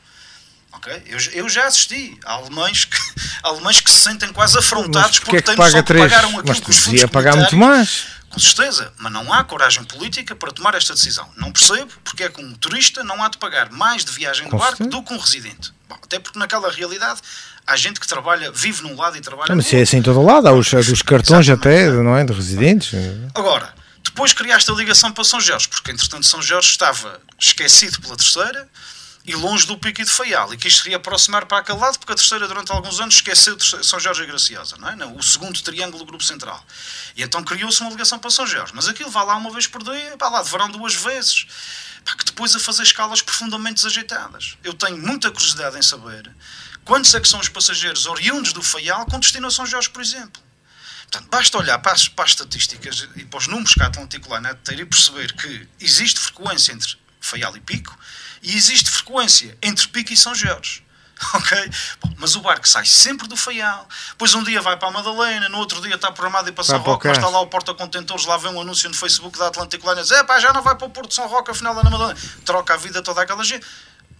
Okay? Eu já assisti a alemães que se sentem quase afrontados porque têm noção que pagaram aquilo que os fundos pagar muito mais. Com certeza, mas não há coragem política para tomar esta decisão. Não percebo porque é que um turista não há de pagar mais de viagem de barco do que um residente. Bom, até porque naquela realidade há gente que trabalha, vive num lado e trabalha no outro. Mas é assim em todo lado, há dos cartões exatamente. Até, não é? De residentes. Agora, depois criaste a ligação para São Jorge, porque entretanto São Jorge estava esquecido pela Terceira, e longe do Pico e de Faial, e quis se reaproximar para aquele lado, porque a terceira durante alguns anos esqueceu São Jorge e Graciosa, não é? Não, o segundo triângulo do Grupo Central. E então criou-se uma ligação para São Jorge, mas aquilo vai lá uma vez por dia, vai lá de verão 2 vezes, que depois a fazer escalas profundamente desajeitadas. Eu tenho muita curiosidade em saber quantos é que são os passageiros oriundos do Faial com destino a São Jorge, por exemplo. Portanto, basta olhar para as estatísticas e para os números que a Atlântico Line tem e perceber que existe frequência entre Faial e Pico e existe frequência entre Pico e São Jorge. Ok? Bom, mas o barco sai sempre do Faial, depois um dia vai para a Madalena, no outro dia está programado ir para São Roque, mas está lá o porta-contentores, lá vem um anúncio no Facebook da Atlântico Line, diz, já não vai para o Porto de São Roque, afinal da Madalena, troca a vida toda aquela gente.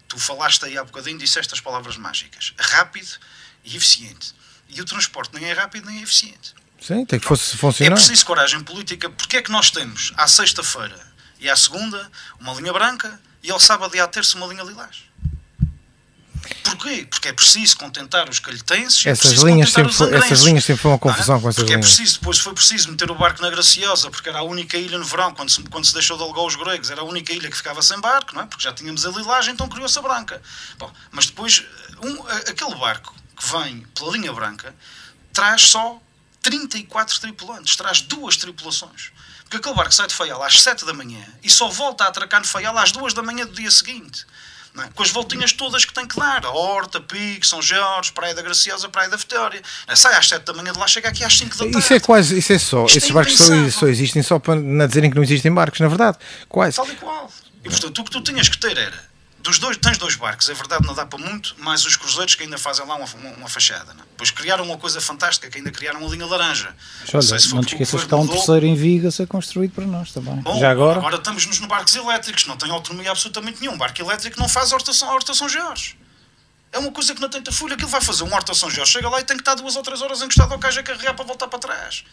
Tu falaste aí há bocadinho, disseste as palavras mágicas, rápido e eficiente. E o transporte nem é rápido nem é eficiente. Sim, tem que funcionar. É preciso coragem política. Porque é que nós temos à sexta-feira e à segunda uma linha branca e ao sábado e à terça uma linha lilás? Porquê? Porque é preciso contentar os calhetenses. Essas linhas sempre foi uma confusão com essas porque linhas. Depois foi preciso meter o barco na Graciosa, porque era a única ilha no verão, quando se deixou de alugar os gregos, era a única ilha que ficava sem barco, não é? Porque já tínhamos a lilagem, então criou-se a branca. Bom, mas depois, aquele barco que vem pela linha branca traz só 34 tripulantes, traz 2 tripulações. Porque aquele barco sai de Faial às 7 da manhã e só volta a atracar no Faial às 2 da manhã do dia seguinte. Não é? Com as voltinhas todas que tem que dar. A Horta, Pico, São Jorge, Praia da Graciosa, Praia da Vitória. Sai às 7 da manhã de lá, chega aqui às 5 da tarde. Esses barcos só existem só para não dizerem que não existem barcos, na verdade. Quase. Tal e qual. E portanto, o que tu tinhas que ter era, tens 2 barcos, é verdade, não dá para muito, mais os cruzeiros que ainda fazem lá uma fachada. Não? Depois criaram uma coisa fantástica, que ainda criaram a linha laranja. Mas olha, não te esqueças que está um terceiro em Vigo a ser construído para nós também. Bom, já agora estamos nos barcos elétricos, não tem autonomia absolutamente nenhum. Um barco elétrico não faz a Horta São Jorge. É uma coisa que não tem folha, aquilo vai fazer um Horta São Jorge, chega lá e tem que estar 2 ou 3 horas encostado ao caixa a carregar para voltar para trás.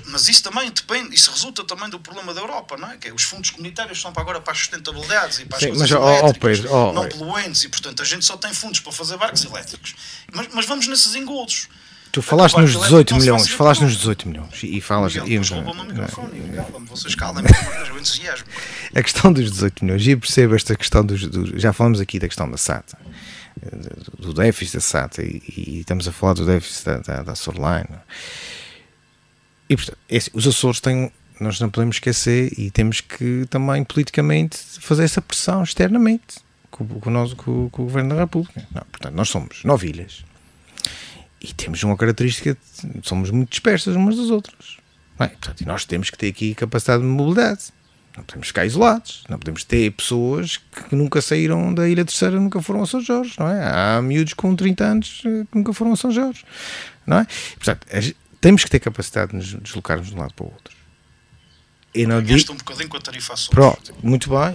Mas isso também depende, isso resulta também do problema da Europa, não é? Que é, os fundos comunitários são para agora para as sustentabilidades e para as coisas elétricas, não poluentes, e portanto a gente só tem fundos para fazer barcos elétricos. Mas vamos nesses engolos. Tu falaste nos 18 milhões, e falas... Desculpa-me o microfone, vocês calem-me, eu entusiasmo. A questão dos 18 milhões, e percebo esta questão já falamos aqui da questão da SATA, do déficit da SATA, e estamos a falar do déficit da Açorline. E portanto, os Açores nós não podemos esquecer, e temos que também politicamente fazer essa pressão externamente com o Governo da República. Não, portanto, nós somos 9 ilhas e temos uma característica, somos muito dispersas umas das outras. Não é? Portanto, e nós temos que ter aqui capacidade de mobilidade. Não podemos ficar isolados, não podemos ter pessoas que nunca saíram da Ilha Terceira, nunca foram a São Jorge, não é? Há miúdos com 30 anos que nunca foram a São Jorge, não é? Portanto, temos que ter capacidade de nos deslocarmos de um lado para o outro. E não digo um bocadinho com a tarifa Açores. Pronto, muito bem.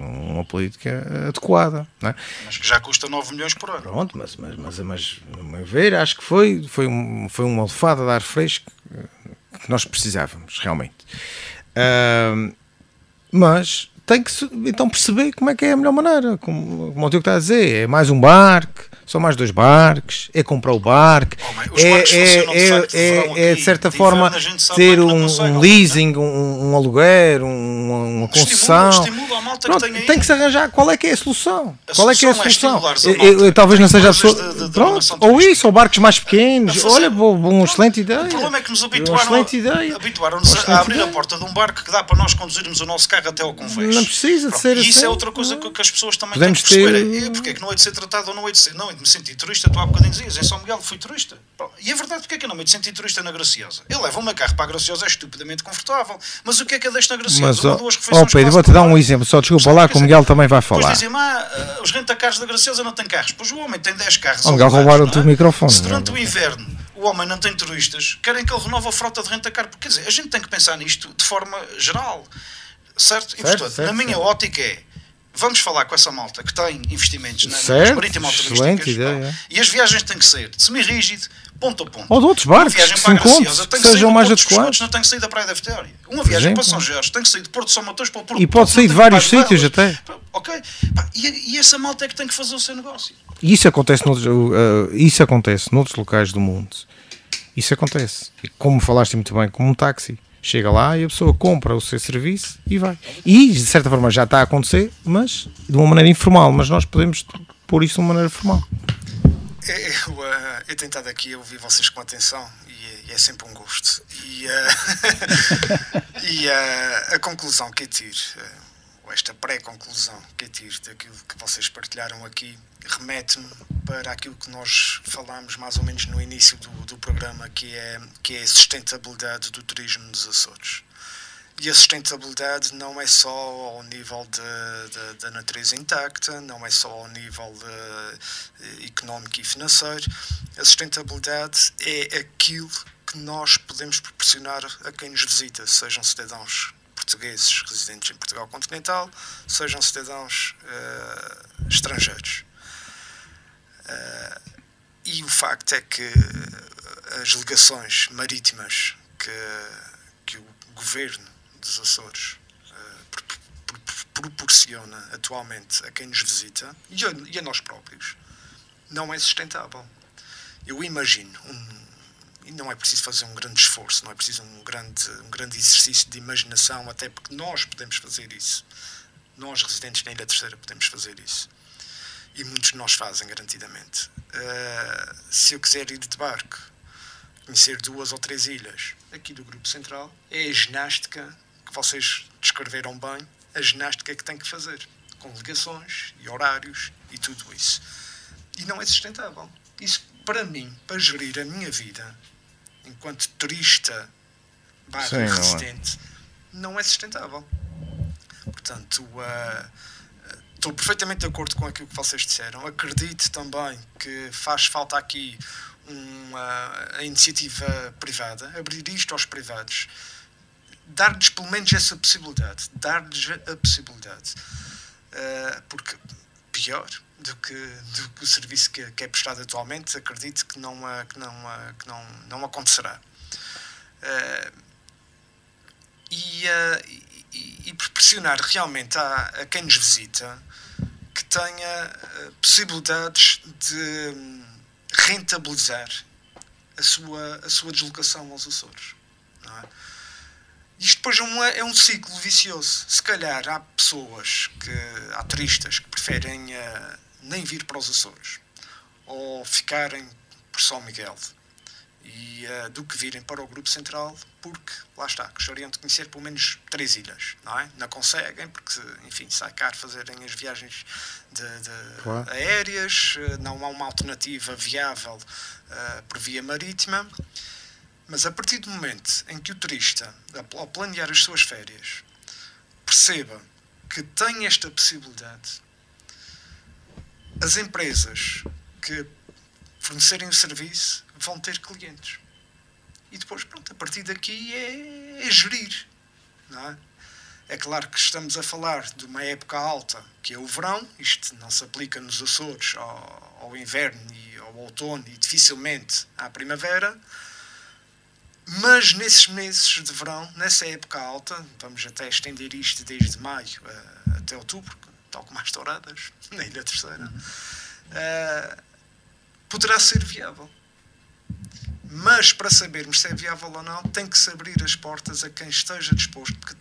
Uma política adequada, não é? Mas que já custa 9 milhões por ano. Pronto, mas a meu ver, acho que foi uma almofada de ar fresco que nós precisávamos, realmente. Mas tem que então perceber como é que é a melhor maneira, como o Diogo está a dizer, é mais um barco, são mais 2 barcos, é comprar o barco, é de certa forma ter um leasing, um aluguer, uma concessão. Estimula a malta. Pronto, tem que se arranjar qual é que é a solução. Talvez não seja a pessoa. Pronto, ou isso, ou barcos mais pequenos. Olha, uma excelente ideia. O problema é que nos habituaram-nos a abrir a porta de um barco que dá para nós conduzirmos o nosso carro até ao convés. Não precisa de ser assim. E isso é outra coisa que as pessoas também têm que perceber. Porque é que não é de ser tratado ou não é de ser. Não, é de me sentir turista. Tu há bocadinho dizias, em São Miguel fui turista. E é verdade, porque é que eu não me senti turista na Graciosa? Eu levo o meu carro para a Graciosa, é estupidamente confortável. Mas o que é que eu deixo na Graciosa? Uma, 2 refeições. Pedro, vou-te dar um exemplo, só desculpa lá, que o Miguel também vai falar. Depois dizem, os rentacarros da Graciosa não têm carros. Pois o homem tem 10 carros. O Miguel roubaram-te o microfone. Se durante o inverno o homem não tem turistas, querem que ele renove a frota de rentacar. Porque, quer dizer, a gente tem que pensar nisto de forma geral. Certo? E, portanto, na minha ótica vamos falar com essa malta que tem investimentos nas marítimas turísticas, e as viagens têm que ser de semi-rígido, ponto a ponto. Ou de outros barcos que se encontram, que sejam mais adequados. Não tem que sair da Praia da Vitória. Uma viagem para São Jorge tem que sair de Porto de São Mateus para o Porto. E pode sair de vários sítios até. Ok. E essa malta é que tem que fazer o seu negócio. E isso acontece noutros locais do mundo. Isso acontece. E como falaste muito bem, como um táxi. Chega lá e a pessoa compra o seu serviço e vai. E, de certa forma, já está a acontecer, mas de uma maneira informal. Mas nós podemos pôr isso de uma maneira formal. Eu tenho estado aqui a ouvir vocês com atenção e é sempre um gosto. E a conclusão que eu tiro, ou esta pré-conclusão que eu tiro daquilo que vocês partilharam aqui, remete-me para aquilo que nós falámos mais ou menos no início do programa, que é a sustentabilidade do turismo nos Açores. E a sustentabilidade não é só ao nível da natureza intacta, não é só ao nível económico e financeiro. A sustentabilidade é aquilo que nós podemos proporcionar a quem nos visita, sejam cidadãos portugueses residentes em Portugal continental, sejam cidadãos estrangeiros. E o facto é que as ligações marítimas que o governo dos Açores proporciona atualmente a quem nos visita e a nós próprios não é sustentável. Eu imagino, e não é preciso fazer um grande esforço, não é preciso um grande exercício de imaginação, até porque nós podemos fazer isso. Nós, residentes na Ilha Terceira, podemos fazer isso. E muitos de nós fazem, garantidamente. Se eu quiser ir de barco, conhecer 2 ou 3 ilhas aqui do Grupo Central, é a ginástica que vocês descreveram bem, a ginástica que tem que fazer, com ligações e horários e tudo isso. E não é sustentável. Isso, para mim, para gerir a minha vida, enquanto turista residente, não é sustentável. Portanto, estou perfeitamente de acordo com aquilo que vocês disseram. Acredito também que faz falta aqui a iniciativa privada, abrir isto aos privados, dar-lhes pelo menos essa possibilidade, porque pior do que o serviço que é prestado atualmente, acredito que não acontecerá. E proporcionar realmente a quem nos visita que tenha possibilidades de rentabilizar a sua deslocação aos Açores. Não é? Isto depois é um ciclo vicioso. Se calhar há há turistas que preferem nem vir para os Açores ou ficarem por São Miguel do que virem para o Grupo Central, porque, lá está, gostariam de conhecer pelo menos 3 ilhas, não é? Não conseguem, porque, enfim, sai caro fazerem as viagens claro, aéreas, não há uma alternativa viável por via marítima. Mas a partir do momento em que o turista, ao planear as suas férias, perceba que tem esta possibilidade, as empresas que fornecerem o serviço vão ter clientes. E depois, pronto, a partir daqui é gerir. Não é? É claro que estamos a falar de uma época alta, que é o verão. Isto não se aplica nos Açores ao inverno e ao outono e dificilmente à primavera. Mas nesses meses de verão, nessa época alta, vamos até estender isto desde maio até outubro, tal como as touradas, na Ilha Terceira, poderá ser viável. Mas para sabermos se é viável ou não, tem que se abrir as portas a quem esteja disposto, porque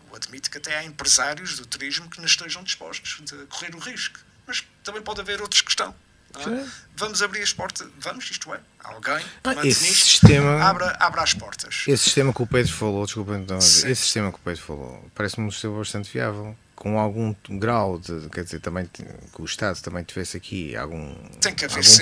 eu admito que até há empresários do turismo que não estejam dispostos a correr o risco. Mas também pode haver outros que estão. Vamos abrir as portas, isto é, alguém esse sistema, abra as portas. Esse sistema que o Pedro falou, esse sistema que o Pedro falou, parece-me um sistema bastante viável, com algum grau de, quer dizer, também que o Estado também tivesse aqui algum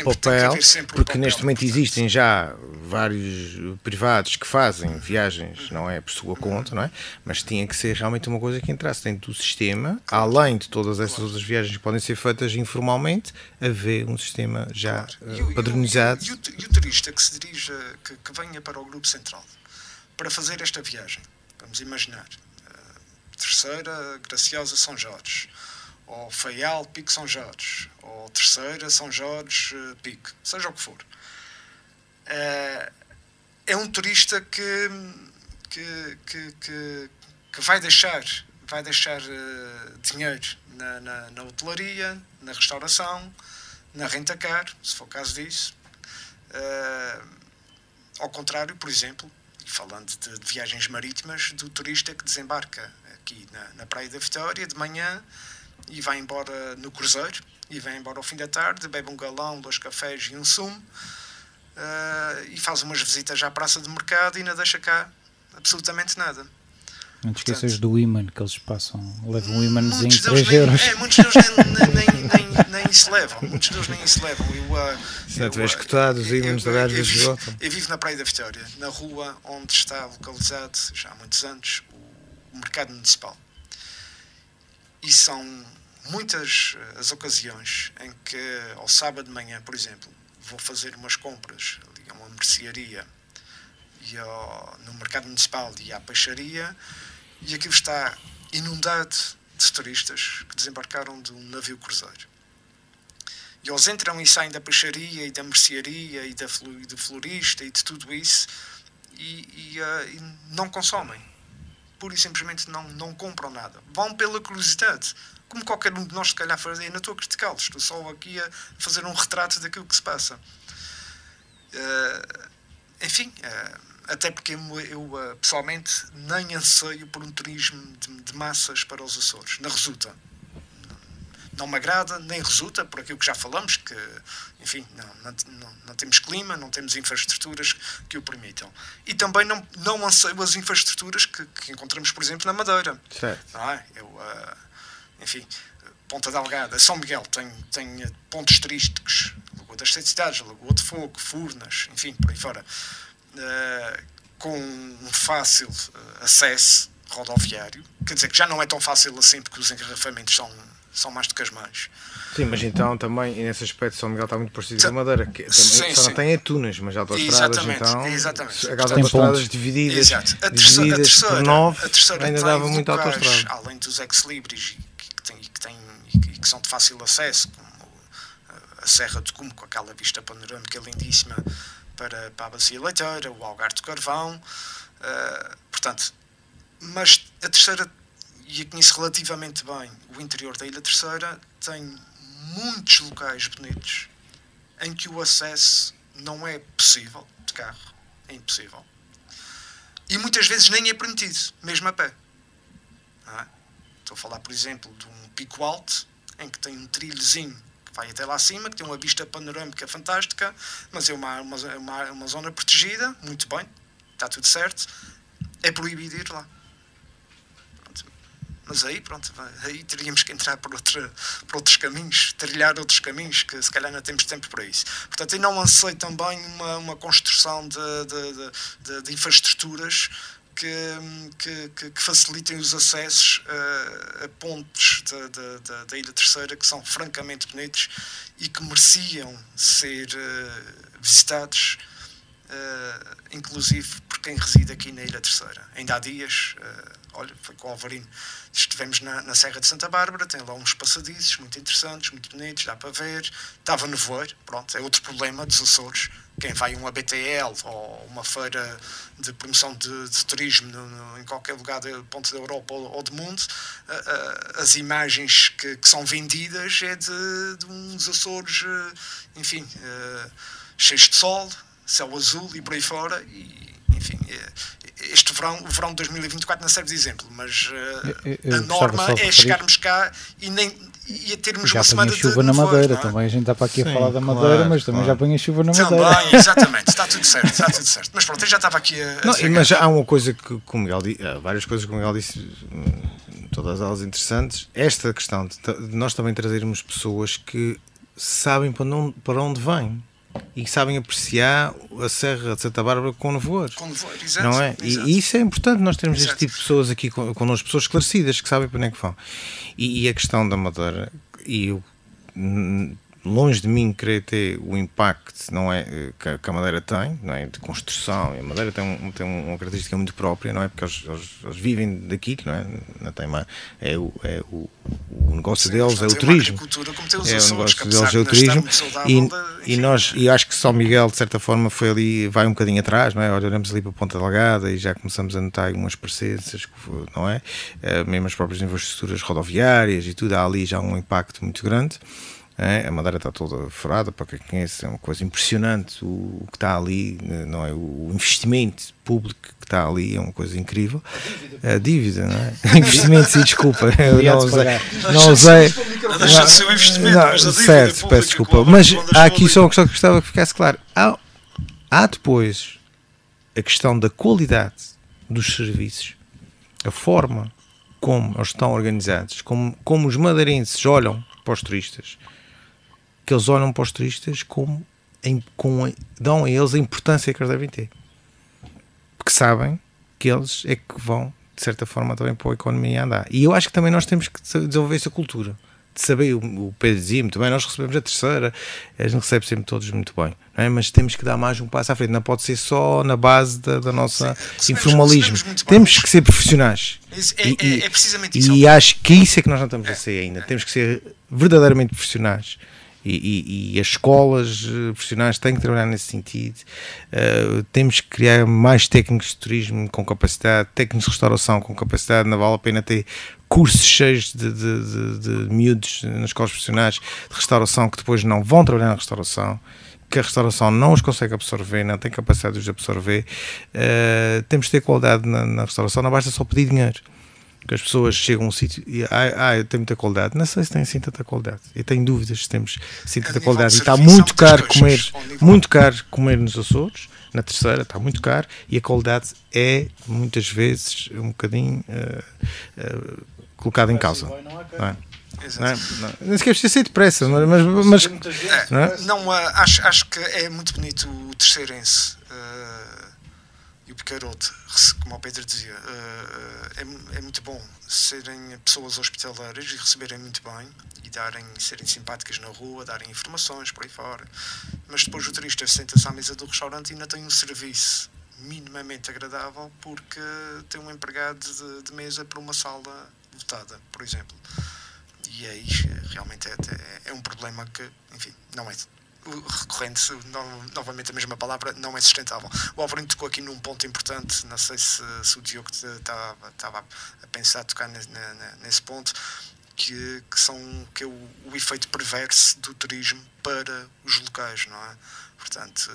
papel, porque neste momento existem já vários privados que fazem viagens, não é, por sua conta, não é? Mas tinha que ser realmente uma coisa que entrasse dentro do sistema, além de todas essas outras viagens que podem ser feitas informalmente, haver um sistema já padronizado. E o turista que se dirija, que venha para o Grupo Central para fazer esta viagem, vamos imaginar, Terceira, Graciosa, São Jorge, ou Faial, Pico, São Jorge, ou Terceira, São Jorge, Pico, seja o que for. É um turista que vai deixar dinheiro na hotelaria, na restauração, na renta-car, se for o caso disso. Ao contrário, por exemplo, falando de viagens marítimas, do turista que desembarca aqui na Praia da Vitória de manhã e vai embora no cruzeiro, e vai embora ao fim da tarde, bebe um galão, 2 cafés e um sumo, e faz umas visitas à praça de mercado e não deixa cá absolutamente nada. Não te esqueças do imã que eles passam, levam um imãzinho de 3 €3. Muitos deles nem isso levam. Muitos deles nem isso levam. Se não tiver escutado, os ímãs às vezes voltam. Eu vivo na Praia da Vitória, na rua onde está localizado, já há muitos anos, o mercado municipal. E são muitas as ocasiões em que, ao sábado de manhã, por exemplo, vou fazer umas compras ali a uma mercearia e no mercado municipal e à peixaria, e aquilo está inundado de turistas que desembarcaram de um navio cruzeiro. E eles entram e saem da peixaria e da mercearia e do florista e de tudo isso e não consomem. Pura e simplesmente não compram nada. Vão pela curiosidade. Como qualquer um de nós, se calhar, fazer. Eu não estou a criticá-los. Estou só aqui a fazer um retrato daquilo que se passa. Enfim... até porque eu pessoalmente nem anseio por um turismo de massas para os Açores. Não resulta. Não me agrada, nem resulta, por aquilo que já falamos, que, enfim, não temos clima, não temos infraestruturas que o permitam. E também não anseio as infraestruturas que encontramos, por exemplo, na Madeira. Certo. Não é? Enfim, Ponta Delgada, São Miguel tem pontos turísticos, Lagoa das 7 Cidades, Lagoa de Fogo, Furnas, enfim, por aí fora. Com um fácil acesso rodoviário, quer dizer que já não é tão fácil assim porque os engarrafamentos são mais do que as mãos. Sim, mas então também nesse aspecto São Miguel está muito parecido com a Madeira, que também só não tem túneis, mas autoestradas, exatamente. Aquelas autoestradas divididas por 9 ainda dava muito autoestrada. Além dos ex-libris que são de fácil acesso, como a Serra de Cume, com aquela vista panorâmica lindíssima para a Bacia Leiteira, o Algarve do Carvão, portanto, mas a Terceira, e eu conheço relativamente bem o interior da Ilha Terceira, tem muitos locais bonitos em que o acesso não é possível de carro, é impossível, e muitas vezes nem é permitido, mesmo a pé. Não é? Estou a falar, por exemplo, de um pico alto em que tem um trilhozinho que vai até lá acima, que tem uma vista panorâmica fantástica, mas é uma zona protegida, muito bem, está tudo certo, é proibido ir lá. Pronto. Mas aí teríamos que entrar por outros caminhos, trilhar outros caminhos, que se calhar não temos tempo para isso. Portanto, eu não anseio também uma construção de infraestruturas que facilitem os acessos a pontos da Ilha Terceira que são francamente bonitos e que mereciam ser visitados, inclusive por quem reside aqui na Ilha Terceira. Ainda há dias, foi com o Alvarino, estivemos na Serra de Santa Bárbara, tem lá uns passadizos muito interessantes, muito bonitos, dá para ver. Estava nevoeiro, pronto, é outro problema dos Açores. Quem vai a uma BTL ou uma feira de promoção de turismo em qualquer lugar do ponto da Europa ou do mundo, as imagens que são vendidas é de uns Açores, enfim, cheios de sol, céu azul e por aí fora, e, enfim, este verão, o verão de 2024 não serve de exemplo, mas a norma é chegarmos cá e a termos já uma semana de chuva na Madeira, não é? Também a gente está para aqui a falar da Madeira, mas também já põe a chuva na Madeira. Também, exatamente, está tudo certo. Mas pronto, eu já estava aqui a não, mas há uma coisa que o Miguel disse, há várias coisas que o Miguel disse, todas elas interessantes. Esta questão de nós também trazermos pessoas que sabem para onde vêm e sabem apreciar a Serra de Santa Bárbara com nevoeiro. Exato, não é? Exato. E isso é importante, nós termos Exato. este tipo de pessoas aqui connosco, pessoas esclarecidas que sabem para onde é que vão. E a questão da Madeira, e eu, longe de mim querer ter o impacto, não é, que a Madeira tem, não é, de construção. A Madeira tem uma característica muito própria, não é, porque eles vivem daquilo, não é, não tem mais, o negócio deles é o turismo. É o negócio deles é o turismo. E acho que São Miguel, de certa forma, vai um bocadinho atrás, não é? Olhamos ali para a Ponta Delgada e já começamos a notar algumas parecenças, não é? Mesmo as próprias infraestruturas rodoviárias e tudo, há ali já um impacto muito grande. A Madeira está toda furada, para quem conhece, é uma coisa impressionante o que está ali, não é? O investimento público que está ali é uma coisa incrível. A dívida, não é? Investimento, sim, desculpa, eu não usei. Deixa de ser um investimento, mas a dívida certo, pública, peço desculpa. Mas há aqui só uma questão que gostava que ficasse claro. Há depois a questão da qualidade dos serviços, a forma como eles estão organizados, como os madeirenses olham para os turistas, que eles olham para os turistas dão a eles a importância que eles devem ter, porque sabem que eles é que vão, de certa forma, também pôr a economia a andar. E eu acho que também nós temos que desenvolver essa cultura de saber. O Pedro dizia muito bem, nós recebemos a terceira, eles não recebem sempre todos muito bem, não é? Mas temos que dar mais um passo à frente, não pode ser só na base da nossa informalismo, temos que ser profissionais. É precisamente isso. E acho que isso é que nós não estamos a ser ainda, temos que ser verdadeiramente profissionais. E as escolas profissionais têm que trabalhar nesse sentido. Temos que criar mais técnicos de turismo com capacidade, técnicos de restauração com capacidade. Não vale a pena ter cursos cheios de miúdos nas escolas profissionais de restauração que depois não vão trabalhar na restauração, que a restauração não os consegue absorver, não tem capacidade de os absorver. Temos que ter qualidade na restauração, não basta só pedir dinheiro. Que as pessoas chegam a um sítio e eu tenho muita qualidade, não sei se tem assim tanta qualidade, eu tenho dúvidas se temos assim tanta qualidade, e está muito caro comer nos Açores, na terceira está muito caro, e a qualidade é muitas vezes um bocadinho colocada em causa, não é? Nem sequer precisa ser depressa, mas acho que é muito bonito o terceirense e o picarote, como o Pedro dizia. É muito bom serem pessoas hospitaleiras e receberem muito bem e serem simpáticas na rua, darem informações por aí fora, mas depois o turista senta-se à mesa do restaurante e ainda tem um serviço minimamente agradável porque tem um empregado de mesa para uma sala lotada, por exemplo. E aí realmente é um problema que, enfim, não é recorrente, novamente a mesma palavra, não é sustentável. O Alvarinho tocou aqui num ponto importante, não sei se o Diogo estava a pensar tocar nesse ponto, que é o efeito perverso do turismo para os locais, não é? Portanto,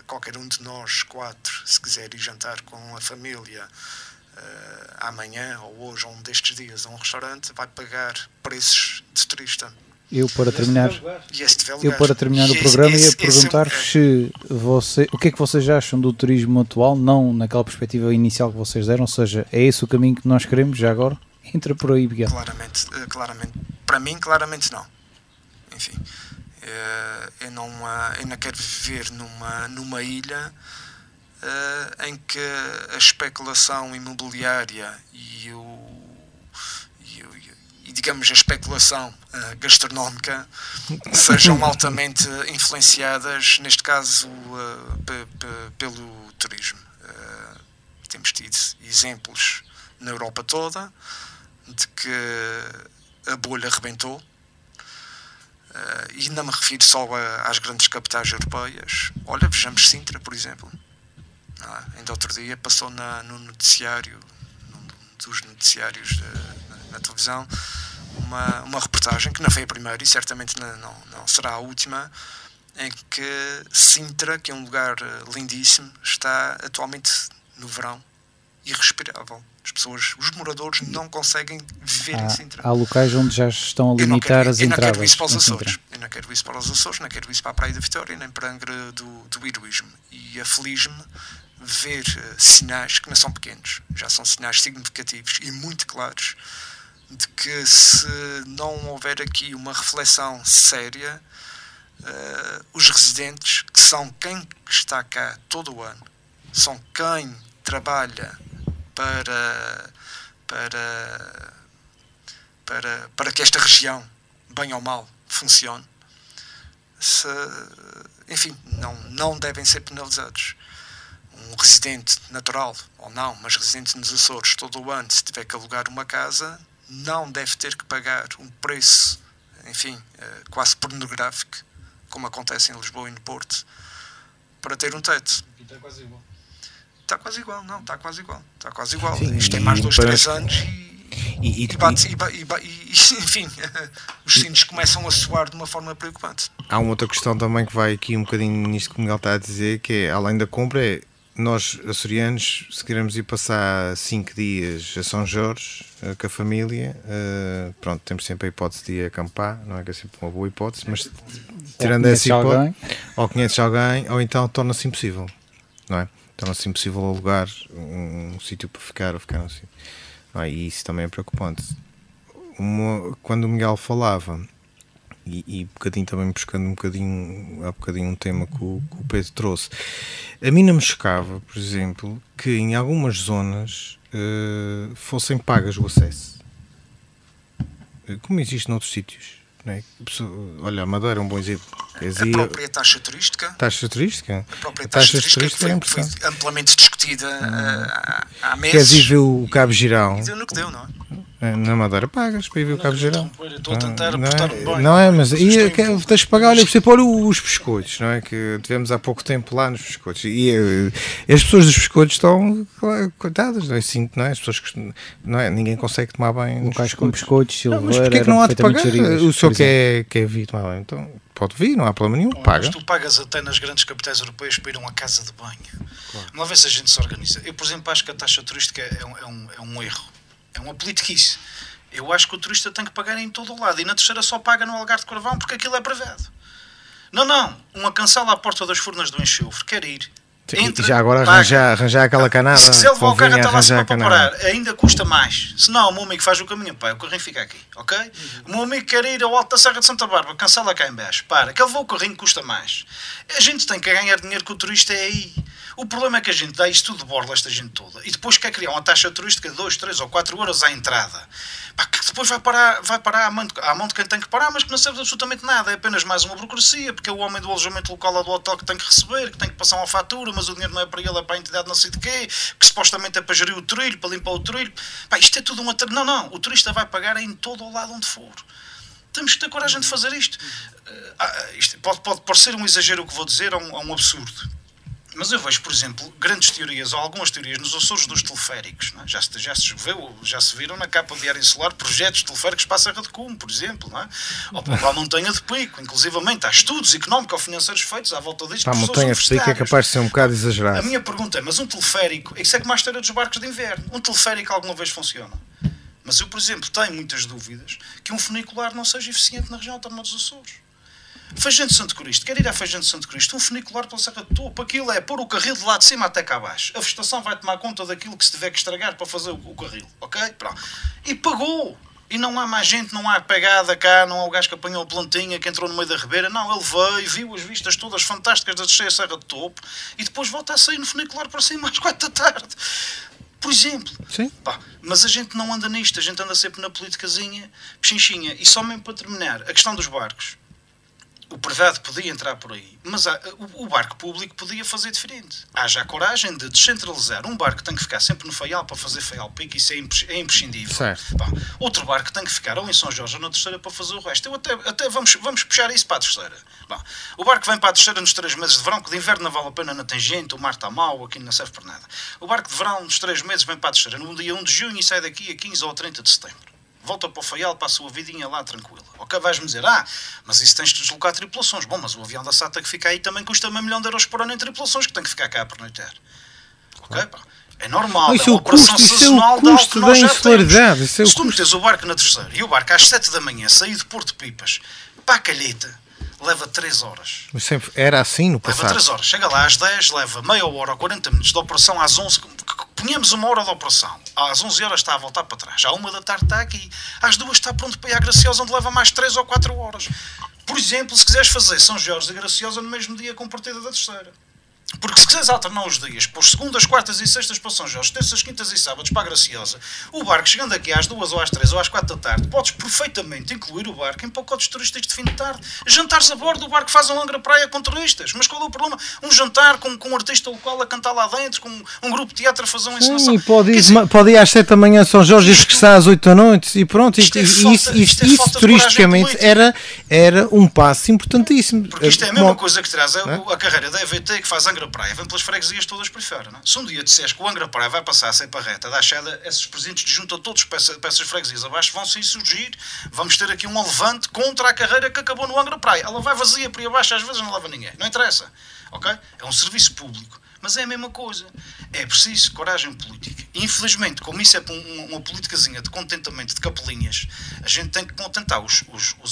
qualquer um de nós quatro, se quiser ir jantar com a família amanhã ou hoje, ou um destes dias, a um restaurante, vai pagar preços de turista. Eu para terminar o programa ia perguntar-vos o que é que vocês acham do turismo atual, não naquela perspectiva inicial que vocês deram, ou seja, é esse o caminho que nós queremos já agora? Entra por aí, Miguel. Claramente. Para mim, claramente não. Enfim, eu não quero viver numa ilha em que a especulação imobiliária e digamos a especulação gastronómica sejam altamente influenciadas, neste caso pelo turismo. Temos tido exemplos na Europa toda de que a bolha rebentou, e não me refiro só às grandes capitais europeias. Olha, vejamos Sintra, por exemplo. Ainda outro dia passou no noticiário, num dos noticiários na televisão, uma reportagem, que não foi a primeira e certamente não será a última, em que Sintra, que é um lugar lindíssimo, está atualmente no verão irrespirável. Os moradores não conseguem viver em Sintra. Há locais onde já estão a limitar as entradas. Eu não quero isso para os Açores. Eu não quero isso para os Açores, não quero isso para a Praia da Vitória, nem para a Angra do Heroísmo. E aflige-me ver sinais que não são pequenos, já são sinais significativos e muito claros de que, se não houver aqui uma reflexão séria, os residentes, que são quem está cá todo o ano, são quem trabalha para que esta região, bem ou mal, funcione, enfim, não devem ser penalizados. Um residente natural, ou não, mas residente nos Açores, todo o ano, se tiver que alugar uma casa, não deve ter que pagar um preço, enfim, quase pornográfico, como acontece em Lisboa e no Porto, para ter um teto. Aqui está quase igual. Está quase igual. Sim, isto tem mais 2, 3 anos Enfim, os sinos começam a soar de uma forma preocupante. Há uma outra questão também que vai aqui um bocadinho nisto que o Miguel está a dizer, que é, além da compra, nós açorianos, se queremos ir passar 5 dias a São Jorge com a família, pronto, temos sempre a hipótese de ir acampar, não é que é sempre uma boa hipótese, mas tirando essa hipótese, ou conheces alguém, ou então torna-se impossível, não é? Torna-se impossível alugar um sítio para ficar ou ficar num sítio. E isso também é preocupante. Quando o Miguel falava, e bocadinho também buscando há bocadinho um tema que o Pedro trouxe, a mim não me chocava, por exemplo, que em algumas zonas fossem pagas o acesso, como existe noutros sítios, não é? Olha, a Madeira é um bom exemplo. A própria taxa turística. A própria taxa turística foi amplamente discutida há meses. Queres ir ver o Cabo Geral? E deu no que deu, não é? Na Madeira pagas para ir ver o Cabo Geral. Estou a tentar portar-me bem. Não é, mas aí tens de pagar, olha, por exemplo, os biscoitos, não é? Que tivemos há pouco tempo lá nos biscoitos. E as pessoas dos biscoitos estão coitadas, não é? Sinto, não é? As pessoas, não é? Ninguém consegue tomar bem. Um caixa com biscoitos, mas porquê é que não há de pagar? O senhor quer vir tomar bem, então pode vir, não há problema nenhum, paga. Mas tu pagas até nas grandes capitais europeias para ir a uma casa de banho. Claro. Uma vez a gente se organiza. Eu, por exemplo, acho que a taxa turística é um erro. É uma politiquice. Eu acho que o turista tem que pagar em todo o lado. E na terceira só paga no Algarve de Carvão porque aquilo é privado. Não. Uma cancela à porta das Furnas do Enxofre. Quer ir. Entra, já agora arranjar aquela canada. Se quiser levar o carro até lá para parar, ainda custa mais. Se não, o meu amigo faz o caminho, pá, o carrinho fica aqui, ok? O meu amigo quer ir ao alto da Serra de Santa Bárbara, cancela cá em baixo, para, que ele levou o carrinho custa mais. A gente tem que ganhar dinheiro que o turista é aí. O problema é que a gente dá isto tudo de borla, esta gente toda, e depois quer criar uma taxa turística de 2, 3 ou 4 euros à entrada, pá, que depois vai parar à mão de quem tem que parar, mas que não serve absolutamente nada, é apenas mais uma burocracia, porque é o homem do alojamento local ou do hotel que tem que receber, que tem que passar uma fatura, mas o dinheiro não é para ele, é para a entidade não sei de quê, que supostamente é para gerir o trilho, para limpar o trilho. Pá, isto é tudo uma... Não, o turista vai pagar em todo o lado onde for. Temos que ter coragem de fazer isto. Isto pode parecer um exagero o que vou dizer, ou um absurdo. Mas eu vejo, por exemplo, grandes teorias, ou algumas teorias nos Açores dos teleféricos. Não é? Já se viram na capa do Diário Insular projetos teleféricos para a Serra de Cume, por exemplo. Não é? Ou para a Montanha de Pico. Inclusivamente há estudos económico-financeiros feitos à volta disto. Para a Montanha de Pico é capaz de ser um bocado exagerado. A minha pergunta é, mas um teleférico, isso é como a história dos barcos de inverno. Um teleférico alguma vez funciona? Mas eu, por exemplo, tenho muitas dúvidas que um funicular não seja eficiente na região autónoma dos Açores. Feijão de Santo Cristo, quer ir a Feijão de Santo Cristo, um funicular pela Serra de Topo, aquilo é pôr o carril de lá de cima até cá abaixo. A vegetação vai tomar conta daquilo que se tiver que estragar para fazer o carril, ok? Pronto. E pagou. E não há mais gente, não há pegada cá, não há o gajo que apanhou a plantinha, que entrou no meio da ribeira. Não, ele veio, viu as vistas todas fantásticas da descer a Serra de Topo e depois volta a sair no funicular para cima às 4 da tarde. Por exemplo. Sim. Pá, mas a gente não anda nisto, a gente anda sempre na politicazinha, pechincha. E só mesmo para terminar, a questão dos barcos. O privado podia entrar por aí, mas o barco público podia fazer diferente. Haja a coragem de descentralizar. Um barco tem que ficar sempre no Faial para fazer Faial Pico, isso é imprescindível. Bom, outro barco tem que ficar ou em São Jorge ou na Terceira para fazer o resto. Eu até vamos puxar isso para a Terceira. Bom, o barco vem para a Terceira nos 3 meses de verão, que de inverno não vale a pena na tangente, o mar está mau, aqui não serve para nada. O barco de verão nos 3 meses vem para a Terceira no dia 1 de junho e sai daqui a 15 ou 30 de setembro. Volta para o Faial, para a sua vidinha lá tranquila. Ok, vais-me dizer, mas isso tens de deslocar tripulações. Bom, mas o avião da SATA que fica aí também custa $1 milhão por ano em tripulações, que tem que ficar cá a pernoitar. Ok, pá. É normal, isso é uma operação sazonal de algo que nós já temos. Se tu metes o barco na Terceira e o barco às 7 da manhã sair de Porto Pipas para a Calheta, leva 3 horas. Mas sempre era assim no passado. Leva 3 horas. Chega lá às 10, leva meia hora ou 40 minutos de operação às 11. Ponhamos 1 hora de operação. Às 11 horas está a voltar para trás. À 1 da tarde está aqui. Às 2 está pronto para ir à Graciosa, onde leva mais 3 ou 4 horas. Por exemplo, se quiseres fazer São Jorge e Graciosa no mesmo dia com partida da Terceira. Porque se quiseres alternar os dias, por segundas, quartas e sextas para São Jorge, terças, quintas e sábados para a Graciosa, o barco chegando aqui às 2 ou às 3 ou às 4 da tarde, podes perfeitamente incluir o barco em pacotes turísticos de fim de tarde. Jantares a bordo, o barco faz um langra praia com turistas. Mas qual é o problema? Um jantar com um artista local a cantar lá dentro, com um grupo de teatro a fazer uma encenação. E pode ir às 7 da manhã a São Jorge e regressar às 8 da noite e pronto. Isso turisticamente era um passo importantíssimo. Porque isto é a mesma coisa que traz a carreira da EVT, que faz Angra Angra Praia vem pelas freguesias todas por fora, não é? Se um dia disseres que o Angra Praia vai passar a ser parreta da Achada, esses presidentes de junta todos para essas freguesias abaixo vão se insurgir, vamos ter aqui um levante contra a carreira que acabou no Angra Praia. Ela vai vazia por aí abaixo, às vezes não leva ninguém, não interessa, ok? É um serviço público. Mas é a mesma coisa. É preciso coragem política. E, infelizmente, como isso é uma politicazinha de contentamento de capelinhas, a gente tem que contentar os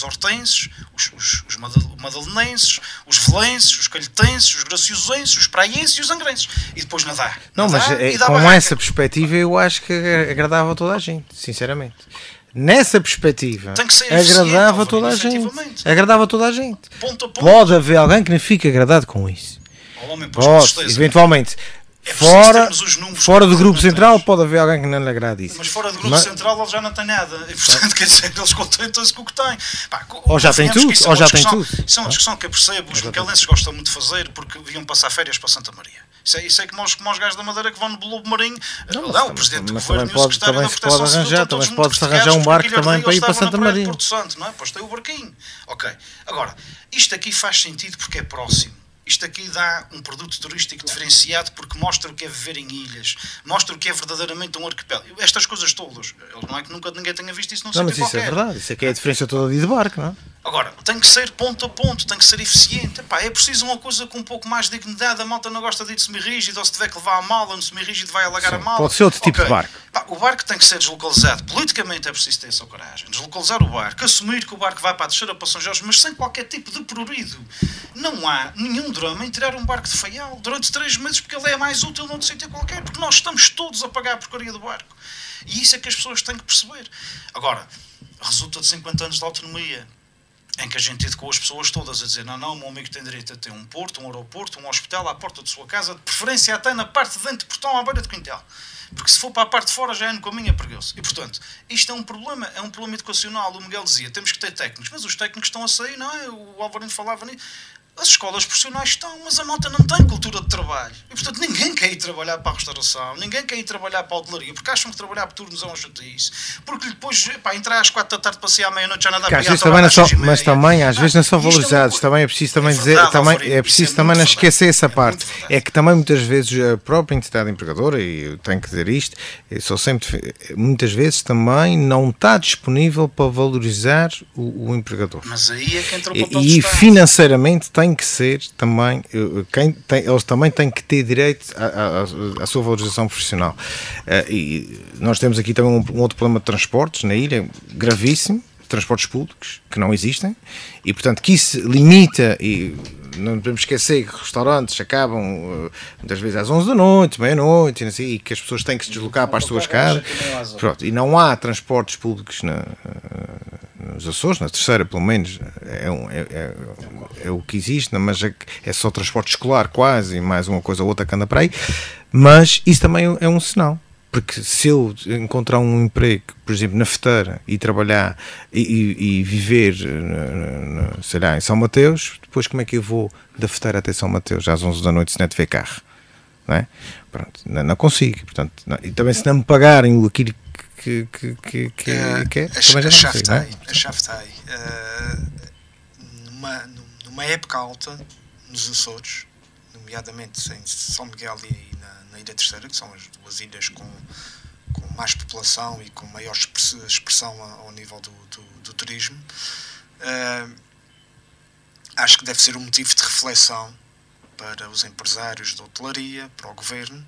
hortenses, os madalenenses, os velenses, os calhetenses, os graciosenses, os praienses e os angrenses. E depois nadar. Não, mas com essa perspectiva eu acho que agradava a toda a gente, sinceramente. Nessa perspectiva, tem que ser agradava a toda a gente. Agradava a toda a gente. Ponto a ponto. Pode haver alguém que não fique agradado com isso. Homem, pode, eventualmente. Fora do grupo central pode haver alguém que não lhe agrade isso. Mas fora do grupo central ele já não tem nada. E portanto, quer dizer, eles contentam-se com o que têm. Ou já tem tudo. Isso é uma discussão que eu percebo. Os micalenses gostam muito de fazer porque viam passar férias para Santa Maria. Isso é como os gajos da Madeira que vão no Lobo Marinho. O Presidente do Governo e o Secretário da Proteção Civil. Também pode-se arranjar um barco também para ir para Santa Maria. Porto Santo, não é? Pois tem o barquinho. Ok. Agora, isto aqui faz sentido porque é próximo. Isto aqui dá um produto turístico diferenciado porque mostra o que é viver em ilhas, mostra o que é verdadeiramente um arquipélago. Estas coisas todas. Não é que nunca ninguém tenha visto isso num sítio qualquer. Mas isso é verdade. Isso aqui é a diferença toda de barco, não é? Agora, tem que ser ponto a ponto, tem que ser eficiente. Epá, é preciso uma coisa com um pouco mais de dignidade. A malta não gosta de ir semi-rígido, ou se tiver que levar a mala, no semi-rígido vai alagar a mala. Pode ser outro tipo de barco. O barco tem que ser deslocalizado. Politicamente é preciso ter essa coragem. Deslocalizar o barco, assumir que o barco vai para a terceira para São Jorge, mas sem qualquer tipo de prurido. Não há nenhum drama em tirar um barco de Faial durante 3 meses porque ele é mais útil noutro sítio qualquer, porque nós estamos todos a pagar a porcaria do barco. E isso é que as pessoas têm que perceber. Agora, resulta de 50 anos de autonomia, em que a gente educou as pessoas todas a dizer não, o meu amigo tem direito a ter um porto, um aeroporto, um hospital à porta de sua casa, de preferência até na parte de dentro do portão à beira de quintal. Porque se for para a parte de fora já é no caminho, perdeu-se. E portanto, isto é um problema educacional. O Miguel dizia, temos que ter técnicos, mas os técnicos estão a sair, não é? O Alvarino falava nisso. As escolas profissionais estão, mas a malta não tem cultura de trabalho. E, portanto, ninguém quer ir trabalhar para a restauração, ninguém quer ir trabalhar para a hotelaria, porque acham que trabalhar por turnos é um chatice. Porque depois, entrar às 4 da tarde para sair à meia-noite já não dá para ir a trabalhar. Mas também, às vezes, não são valorizados. Também é preciso também dizer, é preciso também não esquecer essa parte. É que também, muitas vezes, a própria entidade empregadora, e eu tenho que dizer isto, muitas vezes também não está disponível para valorizar o empregador. Mas aí é que entra o papel e financeiramente tem que ser também, eles também têm que ter direito à sua valorização profissional. E nós temos aqui também um outro problema de transportes na ilha, gravíssimo, transportes públicos, que não existem, e portanto que isso limita, e não podemos esquecer que restaurantes acabam muitas vezes às 11 da noite, meia-noite, e que as pessoas têm que se deslocar para as suas casas. Pronto, e não há transportes públicos nos Açores, na terceira pelo menos é o que existe, mas é só transporte escolar quase, e mais uma coisa ou outra que anda para aí, mas isso também é um sinal. Porque se eu encontrar um emprego, por exemplo, na Feteira, e trabalhar e viver, sei lá, em São Mateus, depois como é que eu vou da Feteira até São Mateus às 11 da noite se não tiver carro? Não é? Pronto, não consigo. Portanto, e também se não me pagarem aquilo que quer, também já não consigo. A chave está aí. Numa época alta, nos Açores, nomeadamente em São Miguel e na Ilha Terceira, que são as duas ilhas com mais população e com maior expressão ao nível do turismo, acho que deve ser um motivo de reflexão para os empresários da hotelaria, para o governo,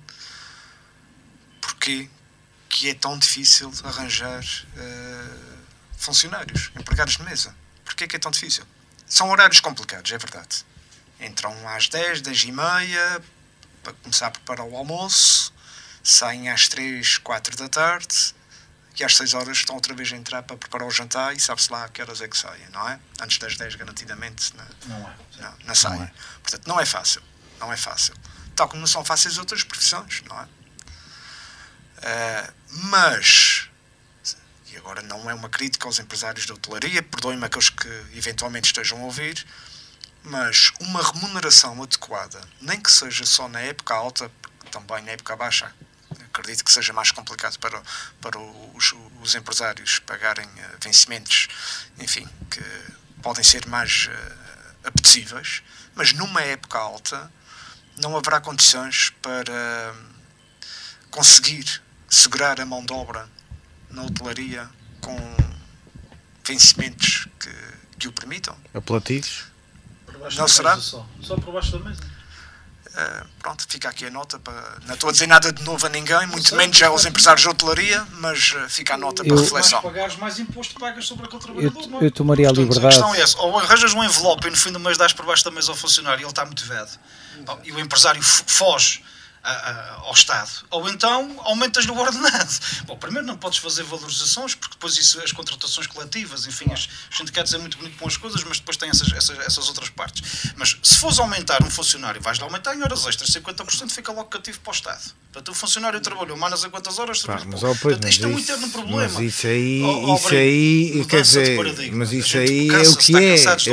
porque que é tão difícil arranjar funcionários, empregados de mesa. Porquê que é tão difícil? São horários complicados, é verdade. Entram às 10, 10h30, para começar a preparar o almoço, saem às 3, 4 da tarde, e às 6 horas estão outra vez a entrar para preparar o jantar, e sabe-se lá a que horas é que saem, não é? Antes das 10, garantidamente, na saia. Não é. Portanto, não é fácil. Não é fácil. Tal como não são fáceis outras profissões, não é? Mas, e agora não é uma crítica aos empresários da hotelaria, perdoem-me aqueles que eventualmente estejam a ouvir, mas uma remuneração adequada, nem que seja só na época alta, porque também na época baixa, acredito que seja mais complicado para os empresários pagarem vencimentos, enfim, que podem ser mais apetecíveis, mas numa época alta, não haverá condições para conseguir segurar a mão de obra na hotelaria com vencimentos que o permitam. Apelativos? Não será? Só por baixo da mesa. Pronto, fica aqui a nota. Não estou a dizer nada de novo a ninguém, muito menos já aos empresários de hotelaria, mas fica a nota para reflexão. Mais pagares, mais imposto pagas sobre aquele trabalhador. Eu tomaria a liberdade. A questão é essa: ou arranjas um envelope e no fim do mês dás por baixo da mesa ao funcionário e ele está motivado, e o empresário foge ao Estado, ou então aumentas-lhe o ordenado. Bom, primeiro não podes fazer valorizações, porque depois isso, as contratações coletivas, enfim, os sindicatos é muito bonito com as coisas, mas depois tem essas outras partes. Mas se fores aumentar um funcionário, vais-lhe aumentar em horas extras, 50% fica logo cativo para o Estado. Portanto, o funcionário trabalhou mais a quantas horas? Isto é um eterno problema. Mas isso aí quer dizer, mas isso aí é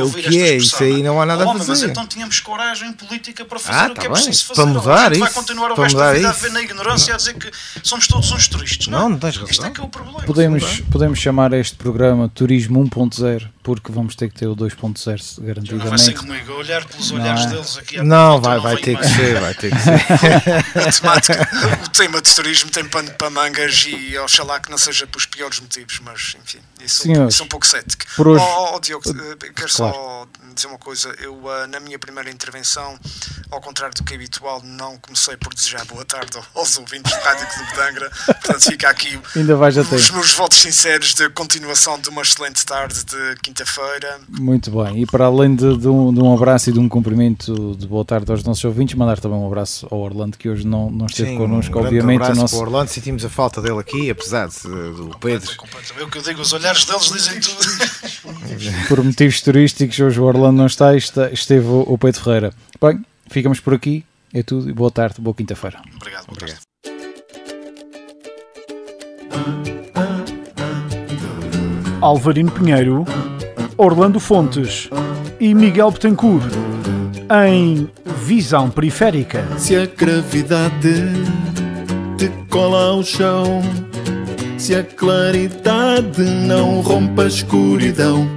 o que é, isso aí não há nada a fazer. Mas então tínhamos coragem política para fazer o que é preciso fazer. Para mudar isso. Vai continuar o resto da vida a ver na ignorância, a dizer que somos todos uns turistas. Não tens razão. Isto é que é o problema. Podemos chamar este programa Turismo 1.0, porque vamos ter que ter o 2.0 garantidamente. Não vai ser comigo, olhar pelos olhares deles aqui. Não, vai ter que ser. A temática, o tema de turismo tem pano para mangas e oxalá que não seja pelos piores motivos, mas enfim, isso é um pouco cético. Diogo, quero só dizer uma coisa. Eu, na minha primeira intervenção, ao contrário do que é habitual, não comecei por desejar boa tarde aos ouvintes do Rádio Clube de Angra. Portanto, fica aqui os meus votos sinceros de continuação de uma excelente tarde de quinta-feira. Muito bem. E para além de um abraço e de um cumprimento de boa tarde aos nossos ouvintes, mandar também um abraço ao Orlando, que hoje não esteve connosco. Obviamente, um abraço para o Orlando, sentimos a falta dele aqui, apesar do Pedro. É o que eu digo, os olhares deles dizem tudo. Por motivos turísticos, hoje o Orlando não esteve o Pedro Ferreira. Bem, ficamos por aqui. É tudo. Boa tarde, boa quinta-feira. Obrigado. Alvarino Pinheiro, Orlando Fontes e Miguel Betancourt em Visão Periférica. Se a gravidade te cola ao chão, se a claridade não rompe a escuridão,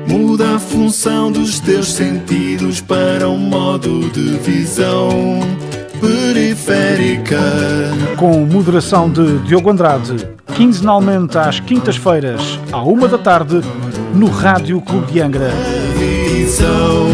muda a função dos teus sentidos para um modo de visão periférica. Com moderação de Diogo Andrade, quinzenalmente às quintas-feiras, à 1 da tarde, no Rádio Clube de Angra. Visão